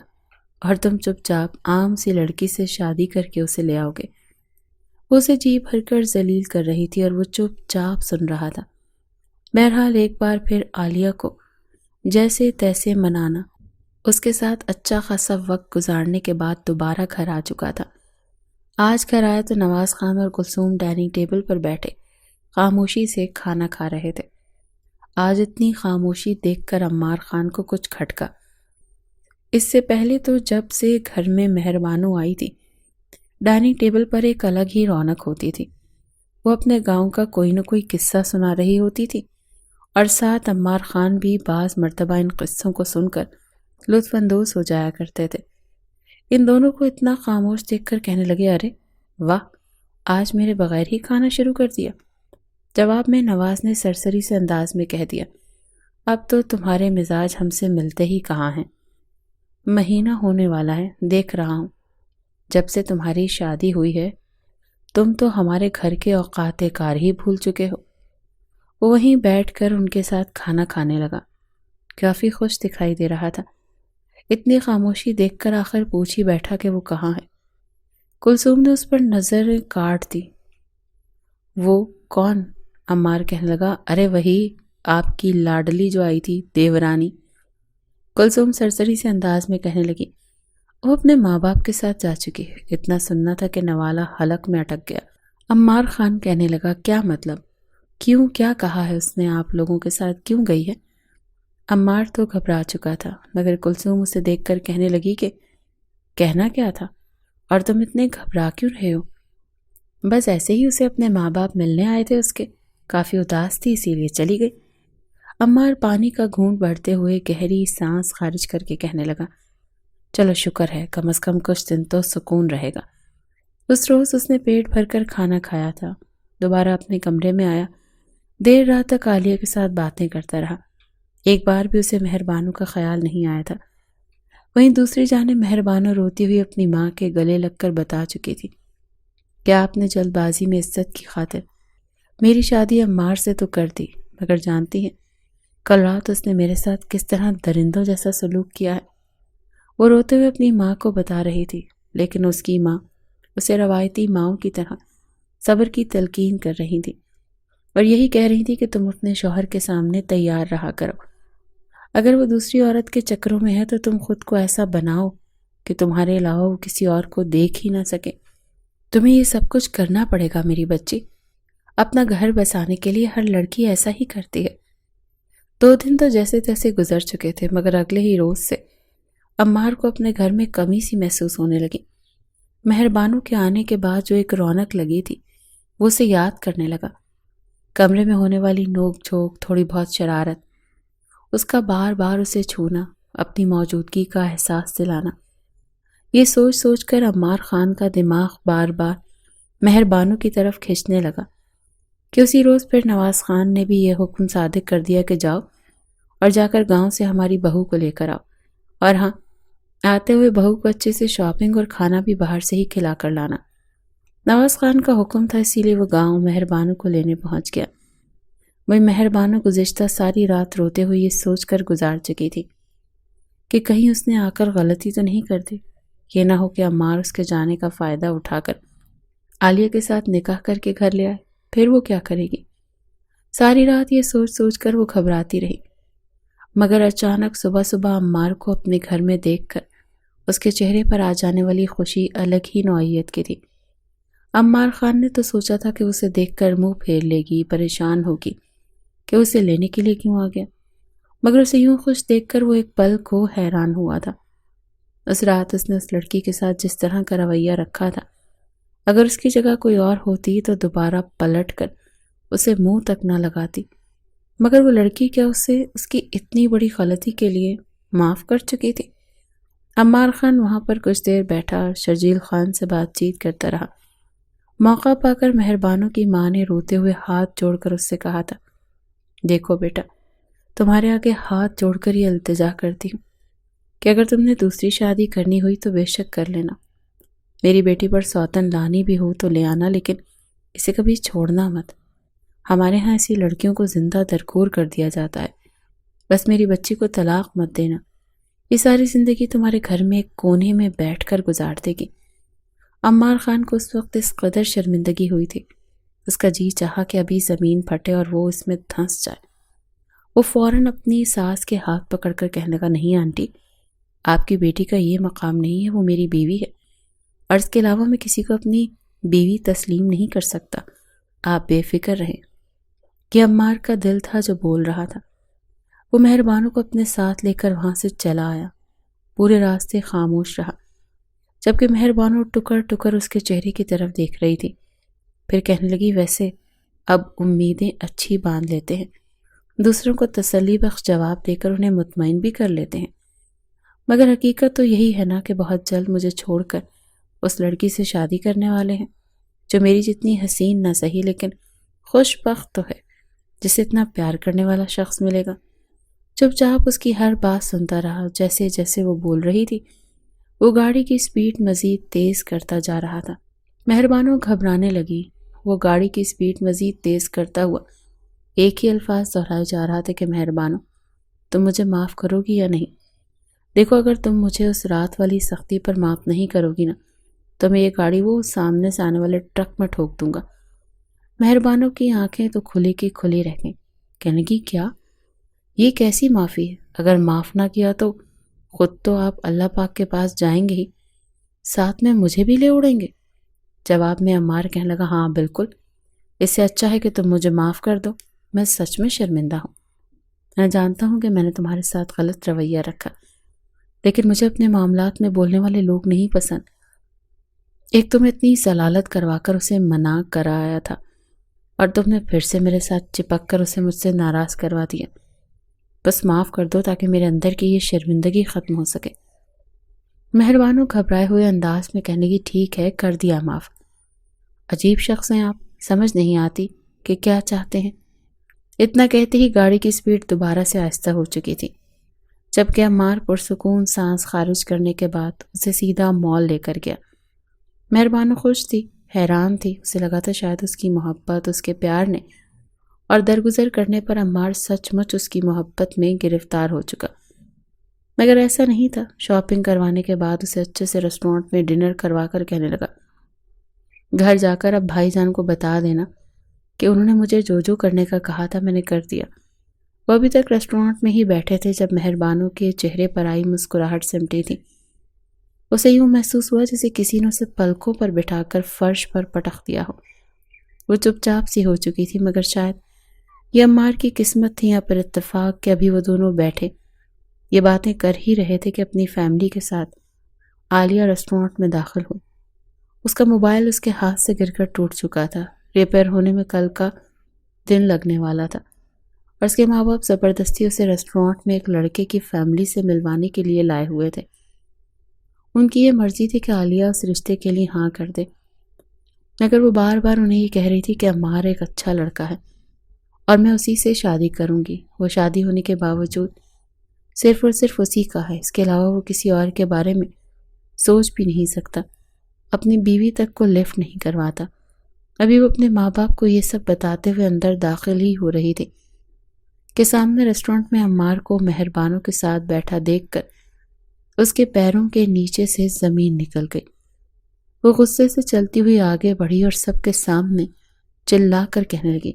اور تم چپ چاپ عام سی لڑکی سے شادی کر کے اسے لے آؤ گے۔ وہ اسے جی بھر کر ذلیل کر رہی تھی اور وہ چپ چاپ سن رہا تھا۔ بہرحال ایک بار پھر عالیہ کو جیسے تیسے منانا، اس کے ساتھ اچھا خاصا وقت گزارنے کے بعد دوبارہ گھر آ چکا تھا۔ آج گھر آیا تو نواز خان اور کلثوم ڈائننگ ٹیبل پر بیٹھے خاموشی سے کھانا کھا رہے تھے۔ آج اتنی خاموشی دیکھ کر عمار خان کو کچھ کھٹکا۔ اس سے پہلے تو جب سے گھر میں مہر بانو آئی تھی، ڈائننگ ٹیبل پر ایک الگ ہی رونق ہوتی تھی۔ وہ اپنے گاؤں کا کوئی نہ کوئی قصہ سنا رہی ہوتی تھی اور ساتھ عمار خان بھی بعض مرتبہ ان قصوں کو سن کر لطف اندوز ہو جایا کرتے تھے۔ ان دونوں کو اتنا خاموش دیکھ کر کہنے لگے، ارے واہ، آج میرے بغیر ہی کھانا شروع کر دیا۔ جواب میں نواز نے سرسری سے انداز میں کہہ دیا، اب تو تمہارے مزاج ہم سے ملتے ہی کہاں ہیں۔ مہینہ ہونے والا ہے، دیکھ رہا ہوں۔ جب سے تمہاری شادی ہوئی ہے تم تو ہمارے گھر کے اوقات کار ہی بھول چکے ہو۔ وہ وہیں بیٹھ کر ان کے ساتھ کھانا کھانے لگا، کافی خوش دکھائی دے رہا تھا۔ اتنی خاموشی دیکھ کر آخر پوچھ ہی بیٹھا کہ وہ کہاں ہے۔ کلثوم نے اس پر نظر کاٹ دی۔ وہ کون؟ عمار کہنے لگا، ارے وہی آپ کی لاڈلی جو آئی تھی، دیورانی۔ کلثوم سرسری سے انداز میں کہنے لگی، وہ اپنے ماں باپ کے ساتھ جا چکی ہے۔ اتنا سننا تھا کہ نوالا حلق میں اٹک گیا۔ عمار خان کہنے لگا، کیا مطلب؟ کیوں؟ کیا کہا ہے اس نے؟ آپ لوگوں کے ساتھ کیوں گئی ہے؟ عمار تو گھبرا چکا تھا، مگر کلثوم اسے دیکھ کر کہنے لگی کہ کہنا کیا تھا؟ اور تم اتنے گھبرا کیوں رہے ہو؟ بس ایسے ہی اسے اپنے ماں باپ ملنے آئے تھے، اس کے کافی اداس تھی اسی لیے چلی گئی۔ عمار پانی کا گھونٹ بھرتے ہوئے گہری سانس خارج کر کے کہنے لگا، چلو شکر ہے، کم از کم کچھ دن تو سکون رہے گا۔ اس روز اس نے پیٹ بھر کر کھانا کھایا تھا، دوبارہ اپنے کمرے میں آیا، دیر رات تک عالیہ کے ساتھ باتیں کرتا رہا۔ ایک بار بھی اسے مہر بانو کا خیال نہیں آیا تھا۔ وہیں دوسری جانب مہر بانو روتی ہوئی اپنی ماں کے گلے لگ کر بتا چکی تھی کہ آپ نے جلد بازی میں عزت کی خاطر میری شادی عمار سے تو کر دی، مگر جانتی ہیں کل رات اس نے میرے ساتھ کس طرح درندوں جیسا سلوک کیا ہے۔ وہ روتے ہوئے اپنی ماں کو بتا رہی تھی، لیکن اس کی ماں اسے روایتی ماؤں کی طرح صبر کی تلقین کر رہی تھی اور یہی کہہ رہی تھی کہ تم اپنے شوہر کے سامنے تیار رہا کرو۔ اگر وہ دوسری عورت کے چکروں میں ہے تو تم خود کو ایسا بناؤ کہ تمہارے علاوہ وہ کسی اور کو دیکھ ہی نہ سکے۔ تمہیں یہ سب کچھ کرنا پڑے گا میری بچی۔ اپنا گھر بسانے کے لیے ہر لڑکی ایسا ہی کرتی ہے۔ 2 دن تو جیسے تیسے گزر چکے تھے، مگر اگلے ہی روز سے عمار کو اپنے گھر میں کمی سی محسوس ہونے لگی۔ مہر بانو کے آنے کے بعد جو ایک رونق لگی تھی وہ اسے یاد کرنے لگا۔ کمرے میں ہونے والی نوک جھوک، تھوڑی بہت شرارت، اس کا بار بار اسے چھونا، اپنی موجودگی کا احساس دلانا، یہ سوچ سوچ کر عمار خان کا دماغ بار بار مہر بانو کی طرف کھینچنے لگا کہ اسی روز پھر نواز خان نے بھی یہ حکم صادق کر دیا کہ جاؤ اور جا کر گاؤں سے ہماری بہو کو لے کر آؤ، اور ہاں، آتے ہوئے بہو کو اچھے سے شاپنگ اور کھانا بھی باہر سے ہی کھلا کر لانا۔ نواز خان کا حکم تھا، اسی لیے وہ گاؤں مہر بانو کو لینے پہنچ گیا۔ وہی مہر بانو گزشتہ ساری رات روتے ہوئے یہ سوچ کر گزار چکی تھی کہ کہیں اس نے آ کر غلطی تو نہیں کر دی، یہ نہ ہو کہ عمار اس کے جانے کا فائدہ اٹھا کر عالیہ کے ساتھ نکاح کر کے گھر لے آئے، پھر وہ کیا کرے گی۔ ساری رات یہ سوچ سوچ کر وہ گھبراتی رہی، مگر اچانک صبح صبح عمار کو اپنے گھر میں دیکھ کر اس کے چہرے پر آ جانے والی خوشی الگ ہی نوعیت کی تھی۔ عمار خان نے تو سوچا تھا کہ اسے دیکھ کر منہ پھیر لے گی، پریشان ہوگی کہ اسے لینے کے لیے کیوں آ گیا، مگر اسے یوں خوش دیکھ کر وہ ایک پل کو حیران ہوا تھا۔ اس رات اس نے اس لڑکی کے ساتھ جس طرح کا رویہ رکھا تھا، اگر اس کی جگہ کوئی اور ہوتی تو دوبارہ پلٹ کر اسے منہ تک نہ لگاتی، مگر وہ لڑکی کیا اسے اس کی اتنی بڑی غلطی کے لیے معاف کر چکی تھی۔ عمار خان وہاں پر کچھ دیر بیٹھا اور شرجیل خان سے بات چیت کرتا رہا۔ موقع پا کر مہر بانو کی ماں نے روتے ہوئے ہاتھ جوڑ کر اس سے کہا تھا، دیکھو بیٹا، تمہارے آگے ہاتھ جوڑ کر یہ التجا کرتی ہوں کہ اگر تم نے دوسری شادی کرنی ہوئی تو بے شک کر لینا، میری بیٹی پر سوتن لانی بھی ہو تو لے آنا، لیکن اسے کبھی چھوڑنا مت۔ ہمارے ہاں ایسی لڑکیوں کو زندہ درکور کر دیا جاتا ہے، بس میری بچی کو طلاق مت دینا۔ یہ ساری زندگی تمہارے گھر میں ایک کونے میں بیٹھ کر گزار دے گی۔ عمار خان کو اس وقت اس قدر شرمندگی ہوئی تھی، اس کا جی چاہا کہ ابھی زمین پھٹے اور وہ اس میں دھنس جائے۔ وہ فوراً اپنی ساس کے ہاتھ پکڑ کر کہنے لگا، نہیں آنٹی، آپ کی بیٹی کا یہ مقام نہیں ہے، وہ میری بیوی ہے، اور اس کے علاوہ میں کسی کو اپنی بیوی تسلیم نہیں کر سکتا، آپ بے فکر رہیں۔ یہ عمار کا دل تھا جو بول رہا تھا۔ وہ مہربانوں کو اپنے ساتھ لے کر وہاں سے چلا آیا، پورے راستے خاموش رہا، جبکہ مہربانوں ٹکر ٹکر اس کے چہرے کی طرف دیکھ رہی تھی۔ پھر کہنے لگی، ویسے اب امیدیں اچھی باندھ لیتے ہیں، دوسروں کو تسلی بخش جواب دے کر انہیں مطمئن بھی کر لیتے ہیں، مگر حقیقت تو یہی ہے نا کہ بہت جلد مجھے چھوڑ کر اس لڑکی سے شادی کرنے والے ہیں جو میری جتنی حسین نہ سہی لیکن خوش بخت تو ہے، جسے اتنا پیار کرنے والا شخص ملے گا۔ چپ چاپ اس کی ہر بات سنتا رہا۔ جیسے جیسے وہ بول رہی تھی وہ گاڑی کی سپیڈ مزید تیز کرتا جا رہا تھا۔ مہربانوں گھبرانے لگی۔ وہ گاڑی کی سپیڈ مزید تیز کرتا ہوا ایک ہی الفاظ دہرائے جا رہا تھا کہ مہربانوں، تم مجھے معاف کرو گی یا نہیں؟ دیکھو، اگر تم مجھے اس رات والی سختی پر معاف نہیں کرو گی نا تو میں یہ گاڑی وہ سامنے سے آنے والے ٹرک میں ٹھوک دوں گا۔ مہربانوں کی آنکھیں تو کھلی کی کھلی رہ گئیں۔ کہنے لگی، کیا؟ یہ کیسی معافی ہے؟ اگر معاف نہ کیا تو خود تو آپ اللہ پاک کے پاس جائیں گے ہی، ساتھ میں مجھے بھی لے اڑیں گے۔ جواب میں عمار کہنے لگا، ہاں بالکل، اس سے اچھا ہے کہ تم مجھے معاف کر دو، میں سچ میں شرمندہ ہوں۔ میں جانتا ہوں کہ میں نے تمہارے ساتھ غلط رویہ رکھا، لیکن مجھے اپنے معاملات میں بولنے والے لوگ نہیں پسند۔ ایک تم اتنی ضلالت کروا کر اسے منع کرایا تھا، اور تم نے پھر سے میرے ساتھ چپک کر اسے مجھ سے ناراض کروا دیا۔ بس معاف کر دو تاکہ میرے اندر کی یہ شرمندگی ختم ہو سکے۔ مہربانوں گھبرائے ہوئے انداز میں کہنے کی، ٹھیک ہے، کر دیا معاف۔ عجیب شخص ہیں آپ، سمجھ نہیں آتی کہ کیا چاہتے ہیں۔ اتنا کہتے ہی گاڑی کی سپیڈ دوبارہ سے آہستہ ہو چکی تھی، جبکہ عمار پرسکون سانس خارج کرنے کے بعد اسے سیدھا مال لے کر گیا۔ مہربانوں خوش تھی، حیران تھی، اسے لگا تھا شاید اس کی محبت، اس کے پیار نے، اور درگزر کرنے پر عمار سچ مچ اس کی محبت میں گرفتار ہو چکا، مگر ایسا نہیں تھا۔ شاپنگ کروانے کے بعد اسے اچھے سے ریسٹورنٹ میں ڈنر کروا کر کہنے لگا، گھر جا کر اب بھائی جان کو بتا دینا کہ انہوں نے مجھے جو جو کرنے کا کہا تھا میں نے کر دیا۔ وہ ابھی تک ریسٹورنٹ میں ہی بیٹھے تھے جب مہربانوں کے چہرے پر آئی مسکراہٹ سمٹی تھی۔ اسے یوں محسوس ہوا جیسے کسی نے اسے پلکوں پر بٹھا کر فرش پر پٹخ دیا ہو۔ وہ چپ چاپ سی ہو چکی تھی، مگر شاید یہ عمار کی قسمت تھی یا پر اتفاق کہ ابھی وہ دونوں بیٹھے یہ باتیں کر ہی رہے تھے کہ اپنی فیملی کے ساتھ عالیہ ریسٹورنٹ میں داخل ہوئی۔ اس کا موبائل اس کے ہاتھ سے گر کر ٹوٹ چکا تھا، ریپیئر ہونے میں کل کا دن لگنے والا تھا، اور اس کے ماں باپ زبردستی اسے ریسٹورنٹ میں ایک لڑکے کی فیملی سے ملوانے کے لیے لائے ہوئے تھے۔ ان کی یہ مرضی تھی کہ عالیہ اس رشتے کے لیے ہاں کر دے، مگر وہ بار بار انہیں یہ کہہ رہی تھی کہ عمار ایک اچھا لڑکا ہے اور میں اسی سے شادی کروں گی۔ وہ شادی ہونے کے باوجود صرف اور صرف اسی کا ہے، اس کے علاوہ وہ کسی اور کے بارے میں سوچ بھی نہیں سکتا، اپنی بیوی تک کو لفٹ نہیں کرواتا۔ ابھی وہ اپنے ماں باپ کو یہ سب بتاتے ہوئے اندر داخل ہی ہو رہی تھی کہ سامنے ریسٹورنٹ میں عمار کو مہربانوں کے ساتھ بیٹھا دیکھ کر اس کے پیروں کے نیچے سے زمین نکل گئی۔ وہ غصے سے چلتی ہوئی آگے بڑھی اور سب کے سامنے چلا کر کہنے لگی،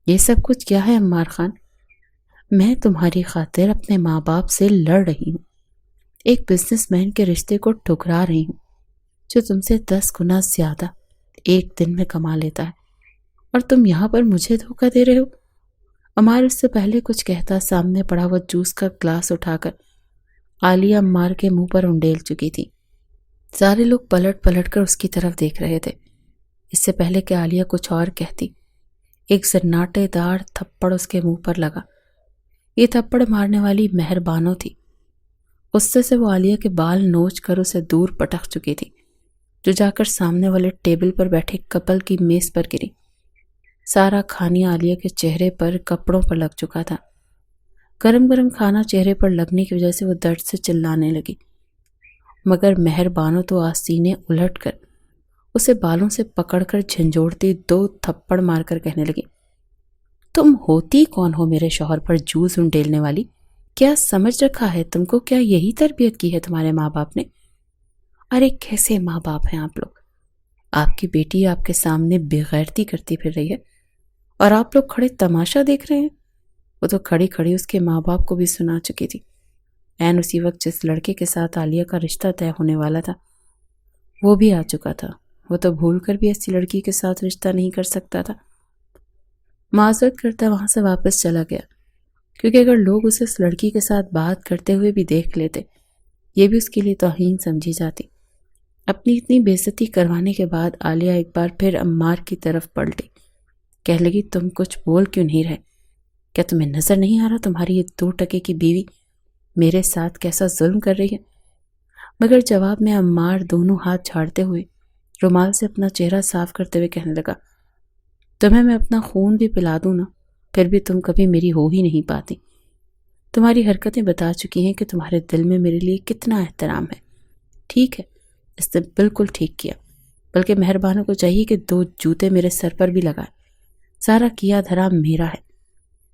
یہ سب کچھ کیا ہے عمار خان؟ میں تمہاری خاطر اپنے ماں باپ سے لڑ رہی ہوں، ایک بزنس مین کے رشتے کو ٹھکرا رہی ہوں جو تم سے 10 گنا زیادہ ایک دن میں کما لیتا ہے، اور تم یہاں پر مجھے دھوکہ دے رہے ہو۔ عمار اس سے پہلے کچھ کہتا سامنے پڑا ہوا جوس کا گلاس اٹھا کر عالیہ عمار کے منہ پر انڈیل چکی تھی۔ سارے لوگ پلٹ پلٹ کر اس کی طرف دیکھ رہے تھے۔ اس سے پہلے کہ عالیہ کچھ اور کہتی، ایک سناٹے دار تھپڑ اس کے منہ پر لگا۔ یہ تھپڑ مارنے والی مہربانوں تھی۔ غصے سے وہ عالیہ کے بال نوچ کر اسے دور پٹک چکی تھی، جو جا کر سامنے والے ٹیبل پر بیٹھے کپل کی میز پر گری۔ سارا کھانا عالیہ کے چہرے پر کپڑوں پر لگ چکا تھا۔ گرم گرم کھانا چہرے پر لگنے کی وجہ سے وہ درد سے چلانے لگی، مگر مہربانوں تو آستینے الٹ کر اسے بالوں سے پکڑ کر جھنجھوڑتی 2 تھپڑ مار کر کہنے لگی، تم ہوتی کون ہو میرے شوہر پر جوس انڈیلنے والی؟ کیا سمجھ رکھا ہے تم کو؟ کیا یہی تربیت کی ہے تمہارے ماں باپ نے؟ ارے کیسے ماں باپ ہیں آپ لوگ؟ آپ کی بیٹی آپ کے سامنے بے غیرتی کرتی پھر رہی ہے اور آپ لوگ کھڑے تماشا دیکھ رہے ہیں۔ وہ تو کھڑی کھڑی اس کے ماں باپ کو بھی سنا چکی تھی۔ عین اسی وقت جس لڑکے کے ساتھ عالیہ کا رشتہ طے ہونے والا تھا وہ بھی آ چکا تھا۔ وہ تو بھول کر بھی ایسی لڑکی کے ساتھ رشتہ نہیں کر سکتا تھا۔ معذرت کرتا وہاں سے واپس چلا گیا، کیونکہ اگر لوگ اسے اس لڑکی کے ساتھ بات کرتے ہوئے بھی دیکھ لیتے یہ بھی اس کے لیے توہین سمجھی جاتی۔ اپنی اتنی بے عزتی کروانے کے بعد عالیہ ایک بار پھر عمار کی طرف پلٹی، کہہ لگی تم کچھ بول کیوں نہیں رہے؟ کیا تمہیں نظر نہیں آ رہا تمہاری یہ 2 ٹکے کی بیوی میرے ساتھ کیسا ظلم کر رہی ہے؟ مگر جواب میں عمار دونوں ہاتھ جھاڑتے ہوئے رومال سے اپنا چہرہ صاف کرتے ہوئے کہنے لگا، تمہیں میں اپنا خون بھی پلا دوں نا پھر بھی تم کبھی میری ہو ہی نہیں پاتی۔ تمہاری حرکتیں بتا چکی ہیں کہ تمہارے دل میں میرے لیے کتنا احترام ہے۔ ٹھیک ہے، اس نے بالکل ٹھیک کیا، بلکہ مہربانوں کو چاہیے کہ 2 جوتے میرے سر پر بھی لگائے۔ سارا کیا دھرا میرا ہے۔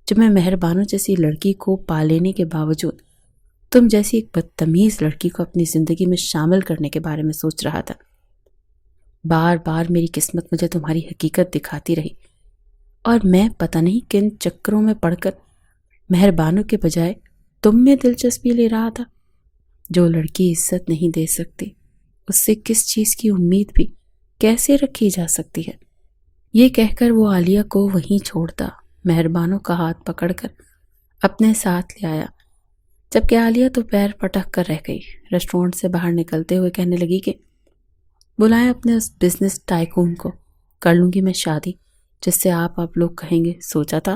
جب میں مہربانوں جیسی لڑکی کو پا لینے کے باوجود تم جیسی ایک بدتمیز لڑکی کو اپنی زندگی میں شامل کرنے کے بارے میں سوچ رہا تھا، بار بار میری قسمت مجھے تمہاری حقیقت دکھاتی رہی اور میں پتہ نہیں کن چکروں میں پڑھ کر مہربانوں کے بجائے تم میں دلچسپی لے رہا تھا۔ جو لڑکی عزت نہیں دے سکتی اس سے کس چیز کی امید بھی کیسے رکھی جا سکتی ہے؟ یہ کہہ کر وہ عالیہ کو وہیں چھوڑتا مہربانوں کا ہاتھ پکڑ کر اپنے ساتھ لے آیا، جبکہ عالیہ تو پیر پٹک کر رہ گئی۔ ریسٹورنٹ سے باہر نکلتے ہوئے کہنے لگی کہ بلائیں اپنے اس بزنس ٹائکون کو، کر لوں گی میں شادی جس سے آپ لوگ کہیں گے سوچا تھا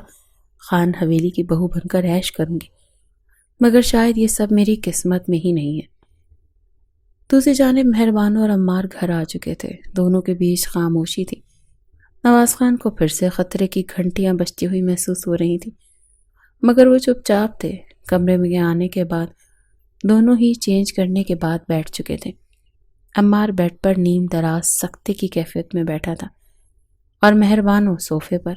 خان حویلی کی بہو بن کر عیش کروں گی، مگر شاید یہ سب میری قسمت میں ہی نہیں ہے۔ دوسری جانب مہربانوں اور عمار گھر آ چکے تھے۔ دونوں کے بیچ خاموشی تھی۔ نواز خان کو پھر سے خطرے کی گھنٹیاں بجتی ہوئی محسوس ہو رہی تھیں، مگر وہ چپ چاپ تھے۔ کمرے میں آنے کے بعد دونوں ہی چینج کرنے کے بعد بیٹھ چکے تھے۔ عمار بیڈ پر نیم دراز سکتے کی کیفیت میں بیٹھا تھا اور مہربانوں صوفے پر۔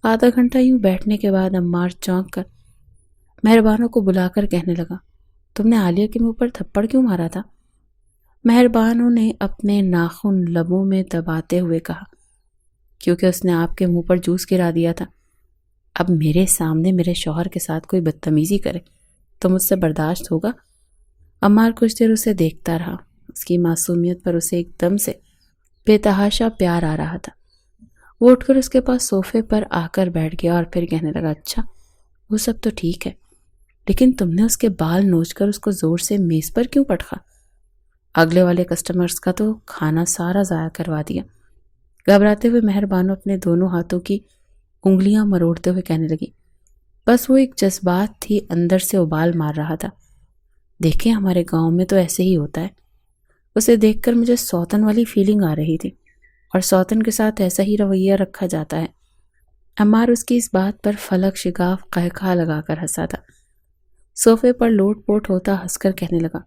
آدھا گھنٹہ یوں بیٹھنے کے بعد عمار چونک کر مہربانوں کو بلا کر کہنے لگا، تم نے عالیہ کے منہ پر تھپڑ کیوں مارا تھا؟ مہربانوں نے اپنے ناخن لبوں میں دباتے ہوئے کہا، کیونکہ اس نے آپ کے منہ پر جوس گرا دیا تھا۔ اب میرے سامنے میرے شوہر کے ساتھ کوئی بدتمیزی کرے تو مجھ سے برداشت ہوگا؟ عمار کچھ دیر اسے دیکھتا رہا۔ اس کی معصومیت پر اسے ایک دم سے بے تحاشا پیار آ رہا تھا۔ وہ اٹھ کر اس کے پاس صوفے پر آ کر بیٹھ گیا اور پھر کہنے لگا، اچھا وہ سب تو ٹھیک ہے، لیکن تم نے اس کے بال نوچ کر اس کو زور سے میز پر کیوں پٹخا؟ اگلے والے کسٹمرز کا تو کھانا سارا ضائع کروا دیا۔ گھبراتے ہوئے مہربانوں اپنے دونوں ہاتھوں کی انگلیاں مروڑتے ہوئے کہنے لگی، بس وہ ایک جذبات تھی، اندر سے ابال مار رہا تھا۔ دیکھیں ہمارے گاؤں میں تو ایسے ہی ہوتا ہے۔ اسے دیکھ کر مجھے سوتن والی فیلنگ آ رہی تھی، اور سوتن کے ساتھ ایسا ہی رویہ رکھا جاتا ہے۔ عمار اس کی اس بات پر فلک شگاف قہقہا لگا کر ہنسا تھا۔ صوفے پر لوٹ پوٹ ہوتا ہنس کر کہنے لگا،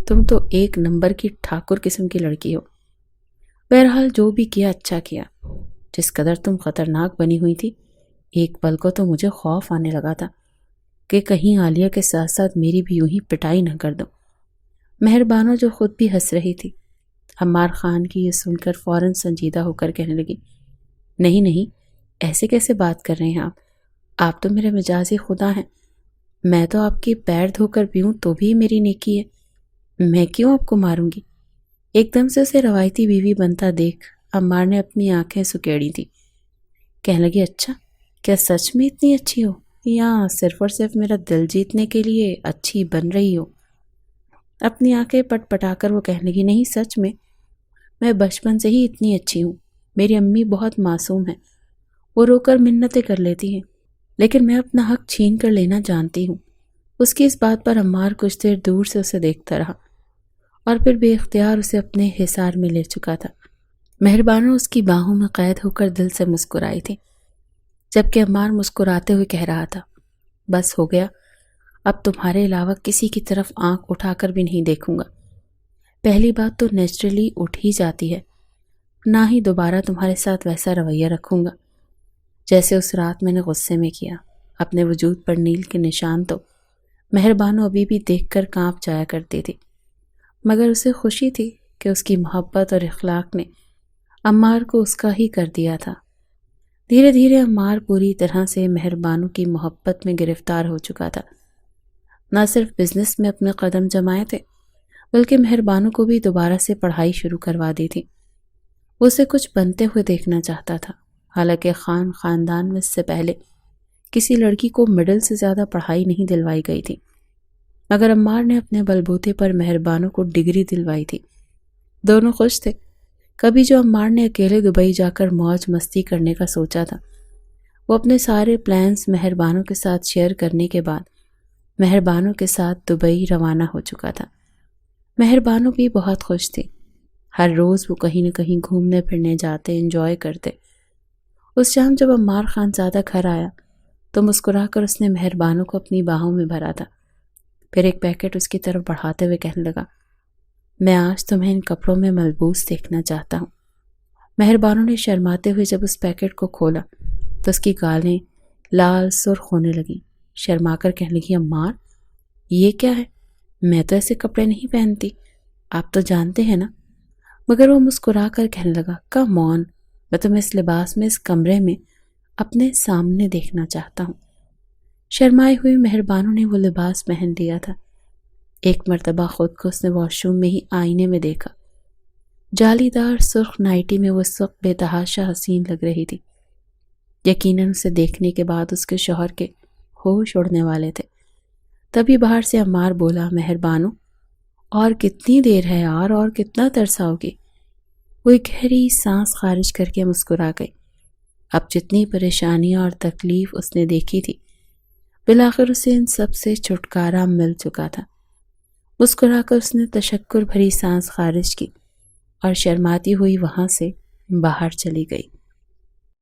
تم تو 1 نمبر کی ٹھاکر قسم کی لڑکی ہو۔ بہرحال جو بھی کیا اچھا کیا۔ جس قدر تم خطرناک بنی ہوئی تھی، ایک پل کو تو مجھے خوف آنے لگا تھا کہ کہیں عالیہ کے ساتھ ساتھ میری بھی یوں ہی پٹائی نہ کر دو۔ مہربانوں جو خود بھی ہنس رہی تھی، عمار خان کی یہ سن کر فوراً سنجیدہ ہو کر کہنے لگی، نہیں نہیں، ایسے کیسے بات کر رہے ہیں آپ تو میرے مجازی خدا ہیں۔ میں تو آپ کے پیر دھو کر پیوں تو بھی میری نیکی ہے، میں کیوں آپ کو ماروں گی؟ ایک دم سے اسے روایتی بیوی بنتا دیکھ عمار نے اپنی آنکھیں سکیڑی تھی۔ کہنے لگی، اچھا کیا سچ میں اتنی اچھی ہو یا صرف اور صرف میرا دل جیتنے کے لیے اچھی بن رہی ہو؟ اپنی آنکھیں پٹ پٹا کر وہ کہنے لگی، نہیں سچ میں بچپن سے ہی اتنی اچھی ہوں۔ میری امی بہت معصوم ہیں، وہ رو کر منتیں کر لیتی ہیں، لیکن میں اپنا حق چھین کر لینا جانتی ہوں۔ اس کی اس بات پر عمار کچھ دیر دور سے اسے دیکھتا رہا اور پھر بے اختیار اسے اپنے حصار میں لے چکا تھا۔ مہربانوں اس کی باہوں میں قید ہو کر دل سے مسکرائی تھی، جبکہ عمار مسکراتے ہوئے کہہ رہا تھا، بس ہو گیا، اب تمہارے علاوہ کسی کی طرف آنکھ اٹھا کر بھی نہیں دیکھوں گا۔ پہلی بات تو نیچرلی اٹھ ہی جاتی ہے، نہ ہی دوبارہ تمہارے ساتھ ویسا رویہ رکھوں گا جیسے اس رات میں نے غصے میں کیا۔ اپنے وجود پر نیل کے نشان تو مہر بانو ابھی بھی دیکھ کر کانپ جایا کرتی تھی، مگر اسے خوشی تھی کہ اس کی محبت اور اخلاق نے عمار کو اس کا ہی کر دیا تھا۔ دھیرے دھیرے عمار پوری طرح سے مہر بانو کی محبت میں گرفتار ہو چکا تھا۔ نہ صرف بزنس میں اپنے قدم جمائے تھے، بلکہ مہر بانو کو بھی دوبارہ سے پڑھائی شروع کروا دی تھی۔ وہ اسے کچھ بنتے ہوئے دیکھنا چاہتا تھا، حالانکہ خاندان میں اس سے پہلے کسی لڑکی کو مڈل سے زیادہ پڑھائی نہیں دلوائی گئی تھی، مگر عمار نے اپنے بلبوتے پر مہر بانو کو ڈگری دلوائی تھی۔ دونوں خوش تھے۔ کبھی جو عمار نے اکیلے دبئی جا کر موج مستی کرنے کا سوچا تھا، وہ اپنے سارے پلانز مہر بانو کے ساتھ شیئر کرنے کے بعد مہر بانو کے ساتھ دبئی روانہ ہو چکا تھا۔ مہر بانو بھی بہت خوش تھی۔ ہر روز وہ کہیں نہ کہیں گھومنے پھرنے جاتے، انجوائے کرتے۔ اس شام جب عمار خان زادہ گھر آیا تو مسکرا کر اس نے مہر بانو کو اپنی باہوں میں بھرا تھا، پھر ایک پیکٹ اس کی طرف بڑھاتے ہوئے کہنے لگا، میں آج تمہیں ان کپڑوں میں ملبوس دیکھنا چاہتا ہوں۔ مہر بانو نے شرماتے ہوئے جب اس پیکٹ کو کھولا تو اس کی گالیں لال سرخ ہونے لگیں۔ شرما کر کہنے لگی، عمار یہ کیا ہے؟ میں تو ایسے کپڑے نہیں پہنتی، آپ تو جانتے ہیں نا۔ مگر وہ مسکرا کر کہنے لگا، کم آن، میں تمہیں اس لباس میں اس کمرے میں اپنے سامنے دیکھنا چاہتا ہوں۔ شرمائے ہوئی مہر بانو نے وہ لباس پہن لیا تھا۔ ایک مرتبہ خود کو اس نے واش روم میں ہی آئینے میں دیکھا۔ جالی دار سرخ نائٹی میں وہ اس وقت بے تحاشا حسین لگ رہی تھی۔ یقیناً اسے دیکھنے کے بعد اس کے شوہر کے ہوش اڑنے والے تھے۔ تبھی باہر سے عمار بولا، مہر بانو اور کتنی دیر ہے یار، اور کتنا ترساؤ گی؟ وہ ایک گہری سانس خارج کر کے مسکرا گئی۔ اب جتنی پریشانیاں اور تکلیف اس نے دیکھی تھی، بالآخر اسے ان سب سے چھٹکارا مل چکا تھا۔ مسکرا کر اس نے تشکر بھری سانس خارج کی اور شرماتی ہوئی وہاں سے باہر چلی گئی۔